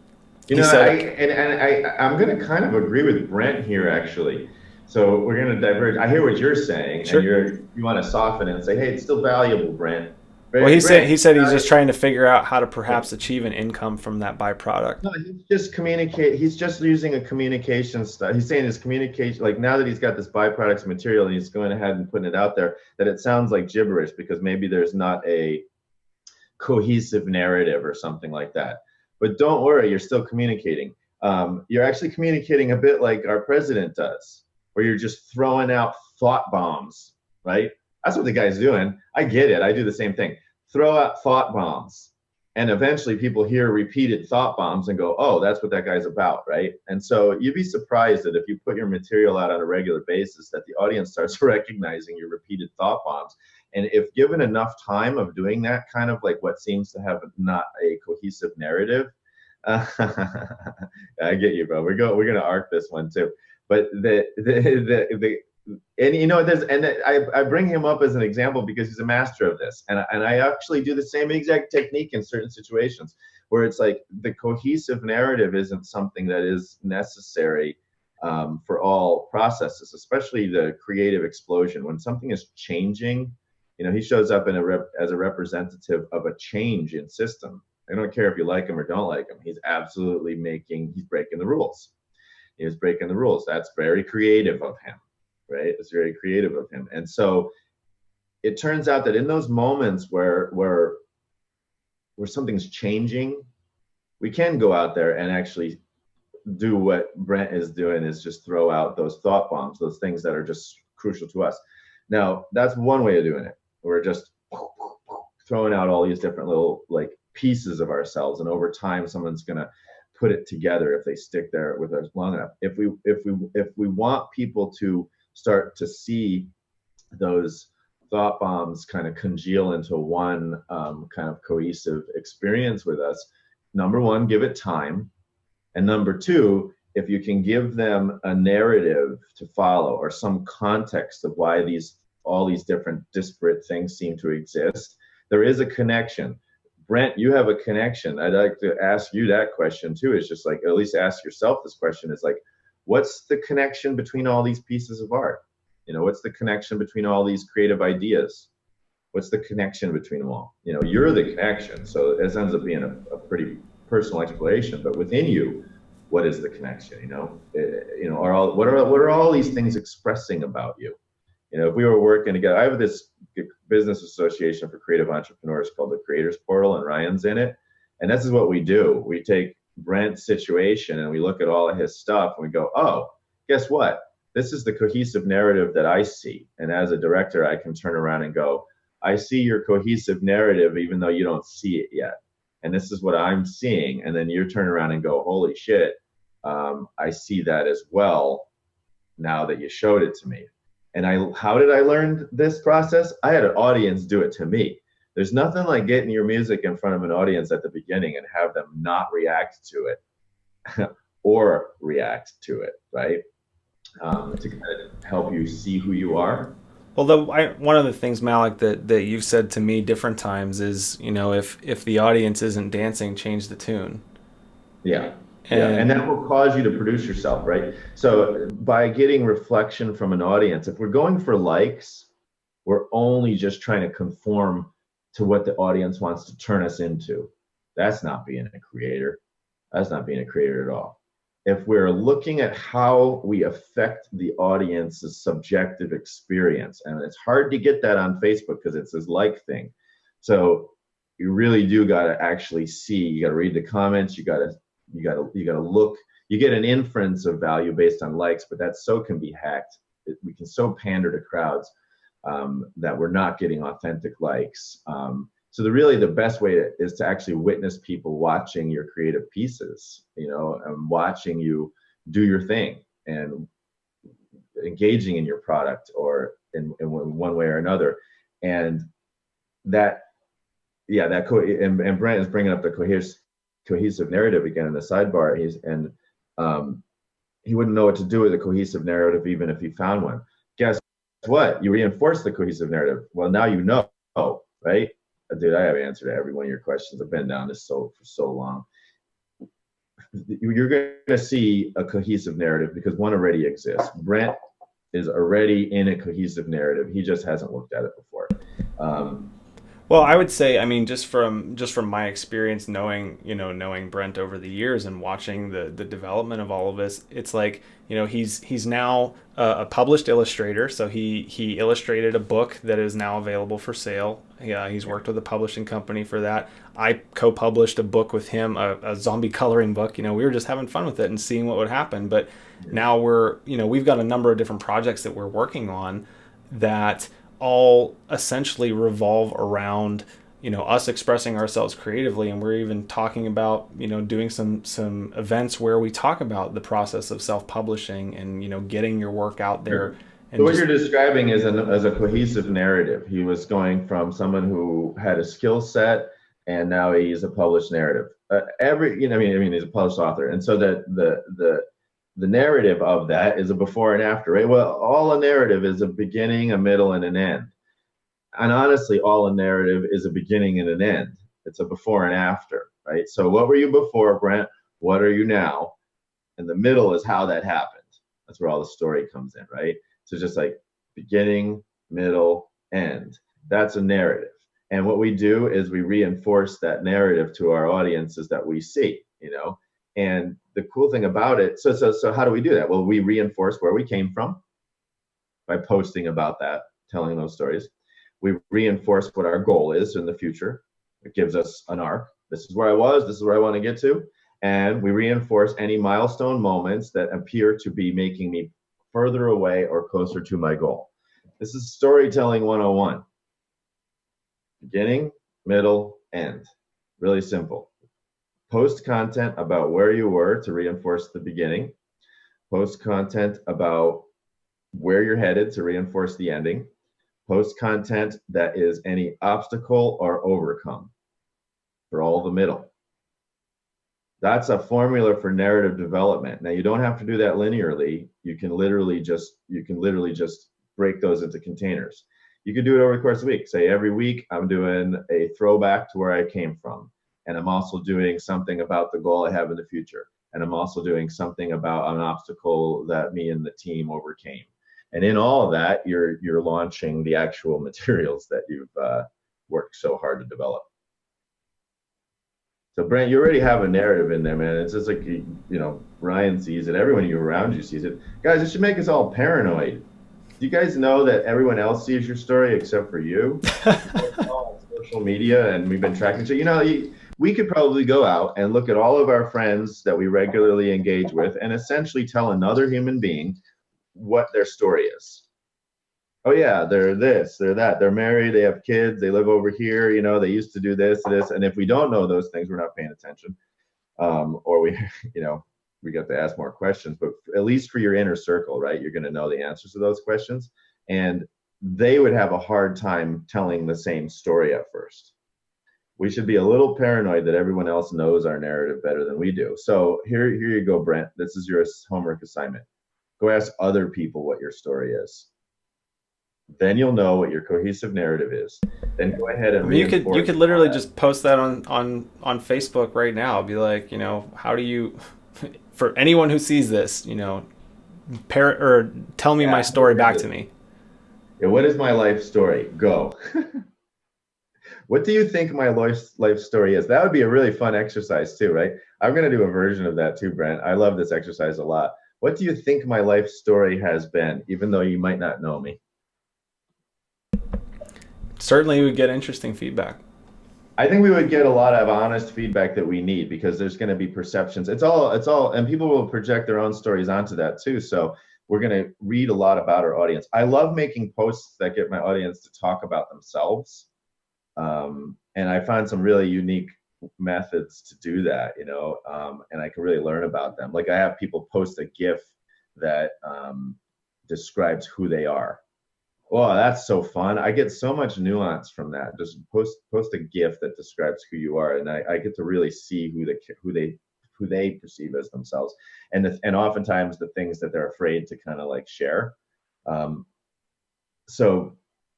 going to kind of agree with Brent here, actually. So we're going to diverge. I hear what you're saying, sure. And you want to soften it and say, hey, it's still valuable, Brent. Well, he said he's just trying to figure out how to perhaps achieve an income from that byproduct. No, he's just communicate. He's just using a communication style. He's saying his communication, like now that he's got this byproducts material and he's going ahead and putting it out there, that it sounds like gibberish because maybe there's not a cohesive narrative or something like that. But don't worry, you're still communicating. You're actually communicating a bit like our president does, where you're just throwing out thought bombs, right? That's what the guy's doing. I get it. I do the same thing. Throw out thought bombs. And eventually people hear repeated thought bombs and go, oh, that's what that guy's about, right? And so you'd be surprised that if you put your material out on a regular basis, that the audience starts recognizing your repeated thought bombs. And if given enough time of doing that, kind of like what seems to have not a cohesive narrative, I get you, bro. We're going to arc this one too. But I bring him up as an example because he's a master of this, and I actually do the same exact technique in certain situations where it's like the cohesive narrative isn't something that is necessary for all processes, especially the creative explosion. When something is changing, he shows up as a representative of a change in system. I don't care if you like him or don't like him. He's breaking the rules. He's breaking the rules. That's very creative of him. Right? It's very creative of him. And so it turns out that in those moments where something's changing, we can go out there and actually do what Brent is doing, is just throw out those thought bombs, those things that are just crucial to us. Now, that's one way of doing it. We're just throwing out all these different little like pieces of ourselves, and over time someone's going to put it together if they stick there with us long enough. If we want people to start to see those thought bombs kind of congeal into one kind of cohesive experience with us, number one, give it time. And number two, if you can give them a narrative to follow or some context of why all these different disparate things seem to exist, there is a connection. Brent, you have a connection. I'd like to ask you that question too. It's just like, at least ask yourself this question, is like, what's the connection between all these pieces of art? What's the connection between all these creative ideas? What's the connection between them all? You're the connection. So it ends up being a pretty personal exploration, but within you, what is the connection? What are all these things expressing about you? If we were working together, I have this business association for creative entrepreneurs called the Creators Portal, and Ryan's in it. And this is what we do. We take Brent's situation and we look at all of his stuff and we go, oh, guess what? This is the cohesive narrative that I see. And as a director, I can turn around and go, I see your cohesive narrative, even though you don't see it yet. and this is what I'm seeing. And then you turn around and go, holy shit, I see that as well now that you showed it to me. And how did I learn this process? I had an audience do it to me. There's nothing like getting your music in front of an audience at the beginning and have them not react to it or react to it, right? To kind of help you see who you are. Well, one of the things, Malik, that you've said to me different times is, if the audience isn't dancing, change the tune. Yeah. Yeah. And And that will cause you to produce yourself, right? So by getting reflection from an audience, if we're going for likes, we're only just trying to conform to what the audience wants to turn us into. That's not being a creator. That's not being a creator at all. If we're looking at how we affect the audience's subjective experience, and it's hard to get that on Facebook because it's this like thing. So you really do got to actually see, you got to read the comments, you got to look, you get an inference of value based on likes, but that so can be hacked. We can so pander to crowds that we're not getting authentic likes. So the best way is to actually witness people watching your creative pieces, and watching you do your thing and engaging in your product or in one way or another. And that, yeah, and Brent is bringing up the cohesive narrative again in the sidebar. He wouldn't know what to do with a cohesive narrative even if he found one. Guess what? You reinforce the cohesive narrative. Well, now you know, right? Dude, I have answered to every one of your questions. I've been down this for so long. You're going to see a cohesive narrative because one already exists. Brent is already in a cohesive narrative. He just hasn't looked at it before. well, I would say, I mean, just from my experience, knowing Brent over the years and watching the development of all of this, it's like, he's now a published illustrator. So he illustrated a book that is now available for sale. Yeah, he's worked with a publishing company for that. I co-published a book with him, a zombie coloring book. We were just having fun with it and seeing what would happen. But now we've got a number of different projects that we're working on that all essentially revolve around us expressing ourselves creatively. And we're even talking about doing some events where we talk about the process of self-publishing and getting your work out there. And so what you're describing is as a cohesive narrative. He was going from someone who had a skill set, and now he's a published narrative. He's a published author, and so that the narrative of that is a before and after, right? Well, all a narrative is a beginning, a middle, and an end. And honestly, all a narrative is a beginning and an end. It's a before and after, right? So what were you before, Brent? What are you now? And the middle is how that happened. That's where all the story comes in, right? So just like beginning, middle, end. That's a narrative. And what we do is we reinforce that narrative to our audiences that we see, And the cool thing about it, so how do we do that? Well, we reinforce where we came from by posting about that, telling those stories. We reinforce what our goal is in the future. It gives us an arc. This is where I was, this is where I want to get to. And we reinforce any milestone moments that appear to be making me further away or closer to my goal. This is storytelling 101. Beginning, middle, end. Really simple. Post content about where you were to reinforce the beginning. Post content about where you're headed to reinforce the ending. Post content that is any obstacle or overcome for all the middle. That's a formula for narrative development. Now, you don't have to do that linearly. You can literally just break those into containers. You could do it over the course of the week. Say every week I'm doing a throwback to where I came from. And I'm also doing something about the goal I have in the future. And I'm also doing something about an obstacle that me and the team overcame. And in all of that, you're launching the actual materials that you've worked so hard to develop. So Brent, you already have a narrative in there, man. It's just like, Ryan sees it. Everyone around you sees it. Guys, it should make us all paranoid. Do you guys know that everyone else sees your story except for you? All on social media, and we've been tracking. So, we could probably go out and look at all of our friends that we regularly engage with and essentially tell another human being what their story is. oh yeah, they're this, they're that, they're married, they have kids, they live over here, you know, they used to do this. And if we don't know those things, we're not paying attention. Or we, you know, we got to ask more questions, but at least for your inner circle, right? You're going to know the answers to those questions. And they would have a hard time telling the same story at first. We should be a little paranoid that everyone else knows our narrative better than we do. So here you go, Brent. This is your homework assignment. Go ask other people what your story is. Then you'll know what your cohesive narrative is. Then go ahead I and mean, you reinforce could literally just post that on Facebook right now. Be like, you know, how do you, for anyone who sees this, you know, parrot or tell me my that. story back to me. Yeah, what is my life story? Go. What do you think my life story is? That would be a really fun exercise too, right? I'm going to do a version of that too, Brent. I love this exercise a lot. What do you think my life story has been, even though you might not know me? Certainly, we would get interesting feedback. I think we would get a lot of honest feedback that we need because there's going to be perceptions. It's all, and people will project their own stories onto that too. So we're going to read a lot about our audience. I love making posts that get my audience to talk about themselves. And I find some really unique methods to do that, you know, and I can really learn about them. Like I have people post a GIF that describes who they are. Oh, that's so fun. I get so much nuance from that. Just post a GIF that describes who you are, and I get to really see who they perceive as themselves, and oftentimes the things that they're afraid to kind of like share. Um, so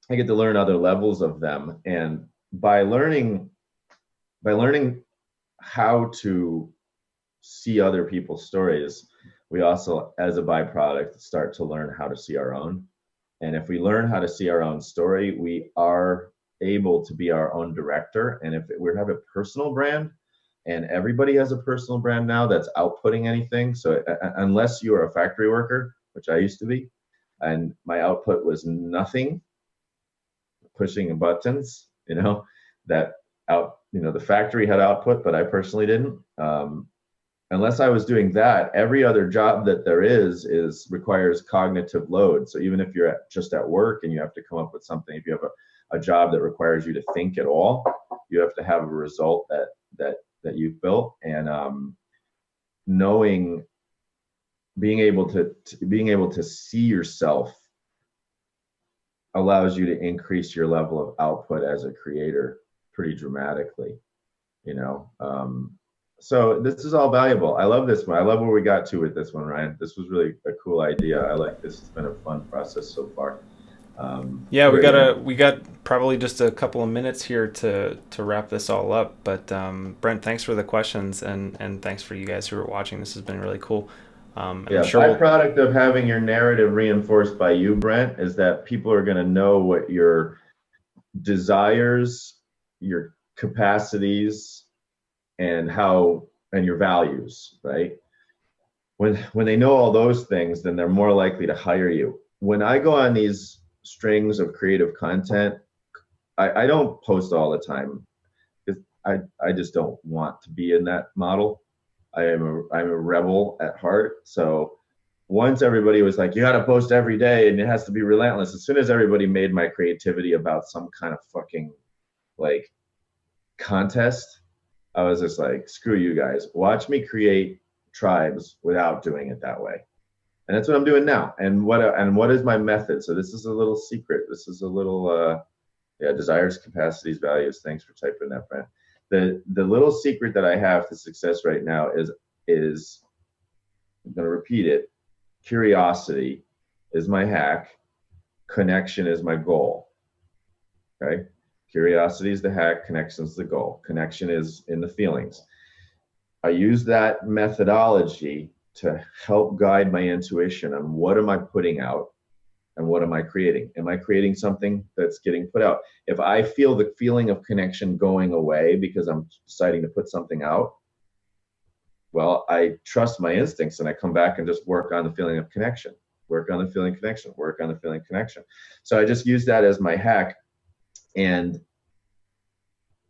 I get to learn other levels of them, and by learning how to see other people's stories, we also, as a byproduct, start to learn how to see our own. And if we learn how to see our own story, we are able to be our own director. And if we have a personal brand, and everybody has a personal brand now that's outputting anything. So unless you are a factory worker, which I used to be, and my output was nothing, pushing buttons, you know, that the factory had output, but I personally didn't. Unless I was doing that, every other job that there is requires cognitive load. So even if you're just at work and you have to come up with something, if you have a job that requires you to think at all, you have to have a result that you've built. And knowing, being able to see yourself allows you to increase your level of output as a creator pretty dramatically, you know. So this is all valuable. I love this one. I love where we got to with this one, Ryan. This was really a cool idea. I like this. It's been a fun process so far. Yeah, Great. we got probably just a couple of minutes here to wrap this all up. But Brent, thanks for the questions and thanks for you guys who are watching. This has been really cool. And Yeah, I'm sure byproduct of having your narrative reinforced by you, Brent, is that people are going to know what your desires, your capacities, and your values, right? When they know all those things, then they're more likely to hire you. When I go on these strings of creative content, I don't post all the time. I just don't want to be in that model. I'm a rebel at heart. So once everybody was like, you got to post every day and it has to be relentless. As soon as everybody made my creativity about some kind of fucking like contest, I was just like, screw you guys. Watch me create tribes without doing it that way. And that's what I'm doing now. And what is my method? So this is a little secret. This is a little desires, capacities, values. Thanks for typing that, Brent. The little secret that I have to success right now is I'm going to repeat it. Curiosity is my hack. Connection is my goal. Okay. Curiosity is the hack. Connection is the goal. Connection is in the feelings. I use that methodology to help guide my intuition on what am I putting out and what am I creating? Am I creating something that's getting put out? If I feel the feeling of connection going away because I'm deciding to put something out, well, I trust my instincts and I come back and just work on the feeling of connection, work on the feeling connection, work on the feeling connection. So I just use that as my hack. And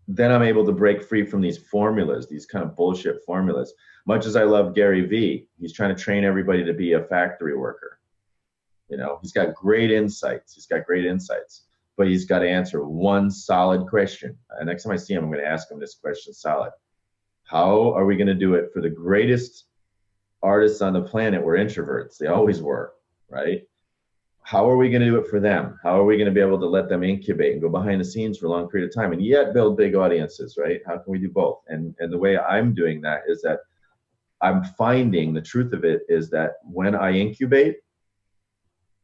then I'm able to break free from these formulas, these kind of bullshit formulas. Much as I love Gary Vee, he's trying to train everybody to be a factory worker. You know, he's got great insights. He's got great insights, but he's got to answer one solid question. And next time I see him, I'm going to ask him this question solid. How are we going to do it for the greatest artists on the planet? Were introverts. They always were, right? How are we going to do it for them? How are we going to be able to let them incubate and go behind the scenes for a long period of time and yet build big audiences, right? How can we do both? And the way I'm doing that is that I'm finding the truth of it is that when I incubate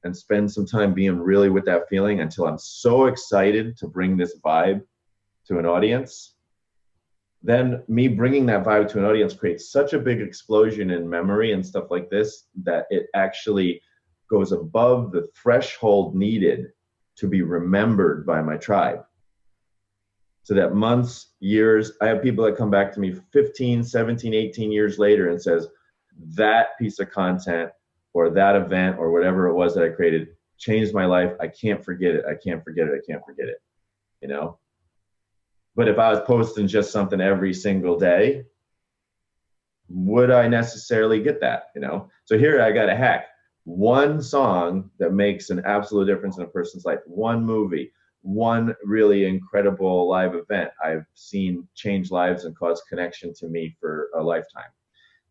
and spend some time being really with that feeling until I'm so excited to bring this vibe to an audience, then me bringing that vibe to an audience creates such a big explosion in memory and stuff like this that it actually goes above the threshold needed to be remembered by my tribe. So that months, years, I have people that come back to me 15, 17, 18 years later and says, that piece of content or that event or whatever it was that I created changed my life. I can't forget it. I can't forget it. I can't forget it. You know? But if I was posting just something every single day, would I necessarily get that? You know? So here I got a hack. One song that makes an absolute difference in a person's life, one movie, one really incredible live event I've seen change lives and cause connection to me for a lifetime.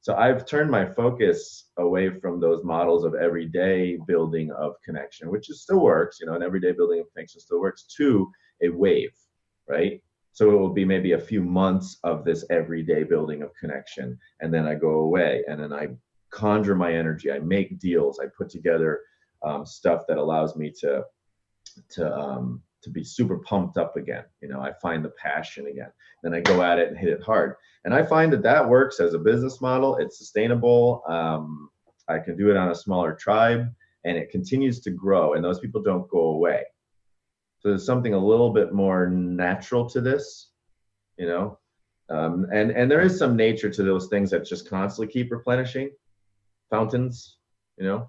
So I've turned my focus away from those models of everyday building of connection, which is still works, you know, an everyday building of connection still works, to a wave, right? So it will be maybe a few months of this everyday building of connection, and then I go away, and then I conjure my energy. I make deals. I put together stuff that allows me to be super pumped up again. You know, I find the passion again. Then I go at it and hit it hard. And I find that that works as a business model. It's sustainable. I can do it on a smaller tribe, and it continues to grow. And those people don't go away. So there's something a little bit more natural to this, you know. And there is some nature to those things that just constantly keep replenishing. Fountains, you know,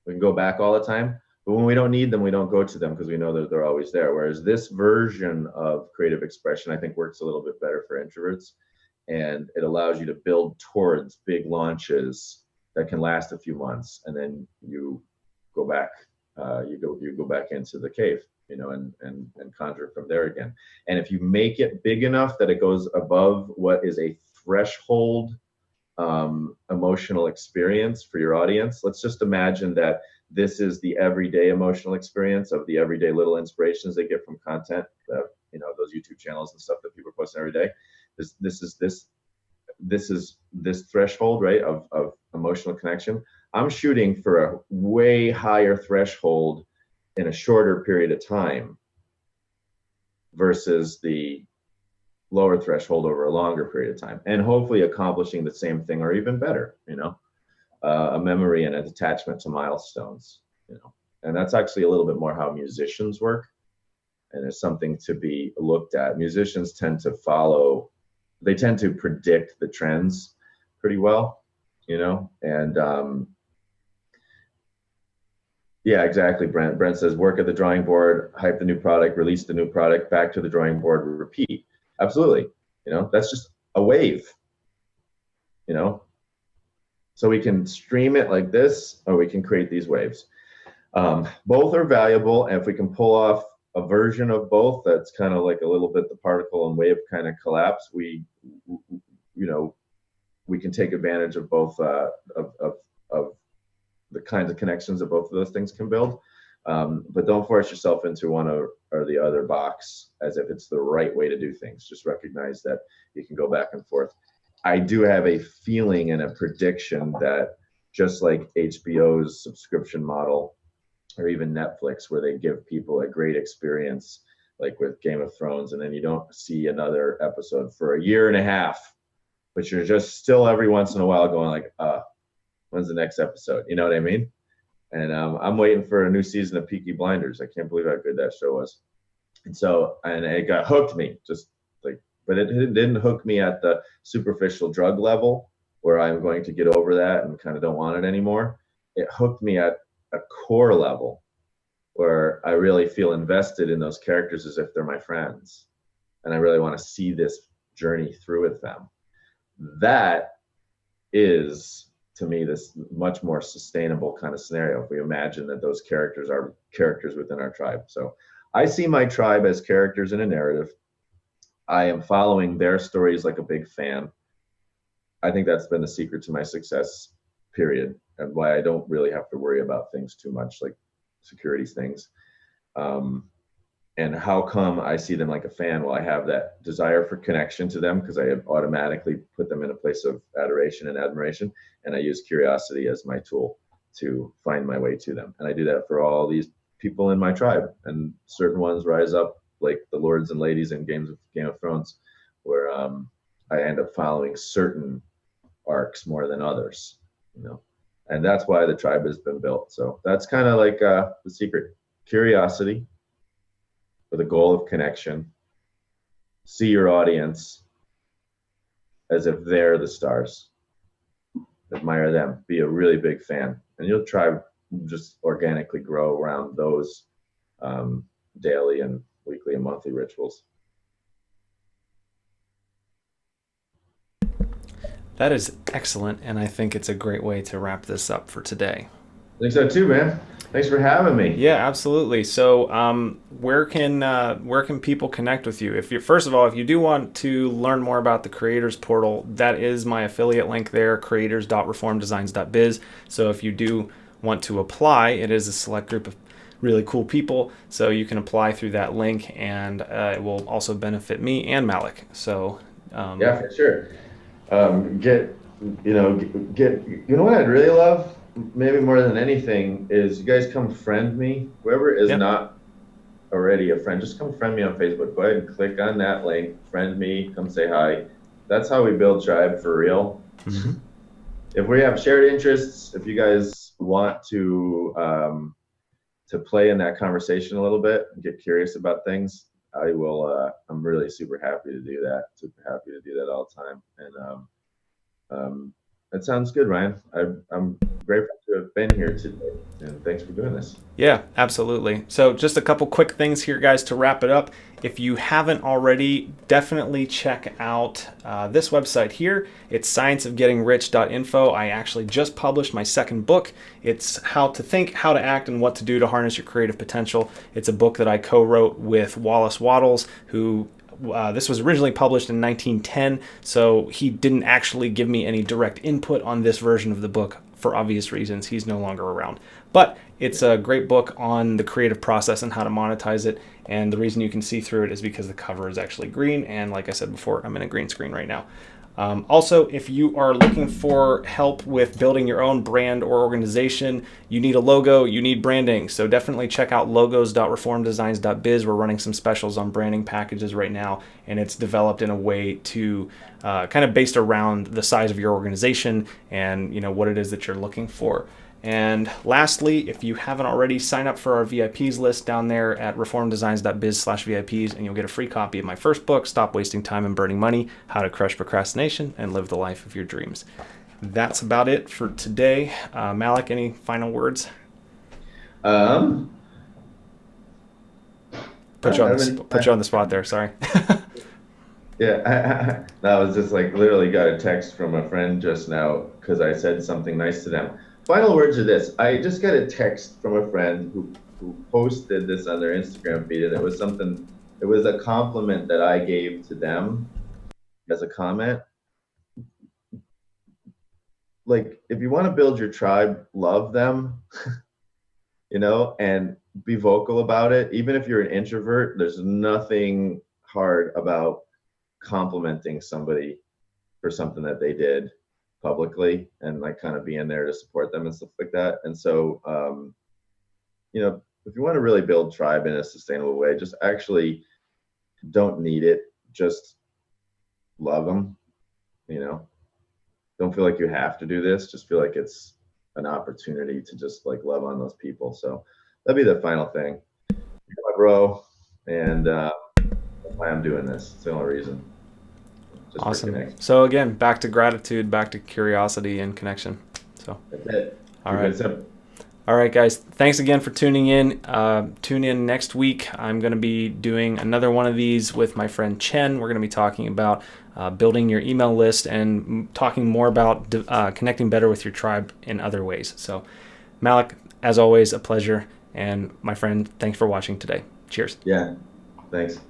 we can go back all the time, but when we don't need them, we don't go to them because we know that they're always there. Whereas this version of creative expression, I think, works a little bit better for introverts, and it allows you to build towards big launches that can last a few months, and then you go back, you go back into the cave, you know, and conjure from there again. And if you make it big enough that it goes above what is a threshold emotional experience for your audience. Let's just imagine that this is the everyday emotional experience of the everyday little inspirations they get from content, you know, those YouTube channels and stuff that people post every day. This is this threshold, right, of emotional connection. I'm shooting for a way higher threshold in a shorter period of time versus the lower threshold over a longer period of time, and hopefully accomplishing the same thing or even better, you know, a memory and an attachment to milestones, you know. And that's actually a little bit more how musicians work, and it's something to be looked at. Musicians tend to follow, they tend to predict the trends pretty well, you know. And yeah, exactly, Brent. Brent says, work at the drawing board, hype the new product, release the new product, back to the drawing board, repeat. Absolutely. You know, that's just a wave, you know. So we can stream it like this, or we can create these waves. Both are valuable, and if we can pull off a version of both that's kind of like a little bit the particle and wave kind of collapse, we you know, we can take advantage of both of the kinds of connections that both of those things can build. But don't force yourself into one or the other box as if it's the right way to do things. Just recognize that you can go back and forth. I do have a feeling and a prediction that just like HBO's subscription model, or even Netflix, where they give people a great experience, like with Game of Thrones, and then you don't see another episode for a year and a half, but you're just still every once in a while going like, when's the next episode? You know what I mean? And I'm waiting for a new season of Peaky Blinders. I can't believe how good that show was. And so, and it got hooked me, just like, but it didn't hook me at the superficial drug level where I'm going to get over that and kind of don't want it anymore. It hooked me at a core level where I really feel invested in those characters as if they're my friends. And I really want to see this journey through with them. That is to me this much more sustainable kind of scenario if we imagine that those characters are characters within our tribe. So I see my tribe as characters in a narrative. I am following their stories like a big fan. I think that's been the secret to my success, period, and why I don't really have to worry about things too much, like securities things. Um, and how come I see them like a fan? Well, I have that desire for connection to them because I automatically put them in a place of adoration and admiration, and I use curiosity as my tool to find my way to them. And I do that for all these people in my tribe, and certain ones rise up like the lords and ladies in Game of Thrones, where I end up following certain arcs more than others, you know, and that's why the tribe has been built. So that's kind of like the secret: curiosity with a goal of connection. See your audience as if they're the stars. Admire them. Be a really big fan, and you'll try just organically grow around those daily and weekly and monthly rituals. That is excellent, and I think it's a great way to wrap this up for today. I think so too, man. Thanks for having me. Yeah, absolutely. So, where can people connect with you? If you First of all, if you do want to learn more about the Creators Portal, that is my affiliate link there, creators.reformdesigns.biz. So, if you do want to apply, it is a select group of really cool people. So you can apply through that link, and it will also benefit me and Malek. So, Yeah, for sure. Get what I'd really love, maybe more than anything, is you guys come friend me. Whoever is yeah, not already a friend, just come friend me on Facebook. Go ahead and click on that link, friend me, come say hi. That's how we build tribe for real. mm-hmm. If we have shared interests, if you guys want to play in that conversation a little bit and get curious about things, I will. I'm really super happy to do that. Super happy to do that all the time. And that sounds good, Ryan. I'm grateful to have been here today, and thanks for doing this. Yeah, absolutely. So just a couple quick things here, guys, to wrap it up. If you haven't already, definitely check out this website here. It's scienceofgettingrich.info. I actually just published my second book. It's How to Think, How to Act, and What to Do to Harness Your Creative Potential. It's a book that I co-wrote with Wallace Wattles, who this was originally published in 1910, so he didn't actually give me any direct input on this version of the book for obvious reasons. He's no longer around. But it's a great book on the creative process and how to monetize it, and the reason you can see through it is because the cover is actually green, and like I said before, I'm in a green screen right now. Also, if you are looking for help with building your own brand or organization, you need a logo, you need branding. So definitely check out logos.reformdesigns.biz. We're running some specials on branding packages right now, and it's developed in a way to kind of based around the size of your organization and what it is that you're looking for. And lastly, if you haven't already, sign up for our VIPs list down there at reformdesigns.biz/VIPs, and you'll get a free copy of my first book, Stop Wasting Time and Burning Money, How to Crush Procrastination and Live the Life of Your Dreams. That's about it for today. Malek, any final words? Um, Put you on the spot there, sorry. yeah, that was just like literally got a text from a friend just now because I said something nice to them. Final words are this. I just got a text from a friend who posted this on their Instagram feed, and it was a compliment that I gave to them as a comment. Like, if you want to build your tribe, love them, and be vocal about it. Even if you're an introvert, there's nothing hard about complimenting somebody for something that they did publicly and like kind of being there to support them and stuff like that. And so, if you want to really build tribe in a sustainable way, just actually don't need it. Just love them, don't feel like you have to do this. Just feel like it's an opportunity to just like love on those people. So that'd be the final thing. You're my bro, and that's why I'm doing this. It's the only reason. Just awesome. So again, back to gratitude, back to curiosity and connection. So that's it. All right. All right, guys. Thanks again for tuning in. Tune in next week. I'm going to be doing another one of these with my friend Chen. We're going to be talking about building your email list and talking more about connecting better with your tribe in other ways. So, Malek, as always, a pleasure. And my friend, thanks for watching today. Cheers. Yeah, thanks.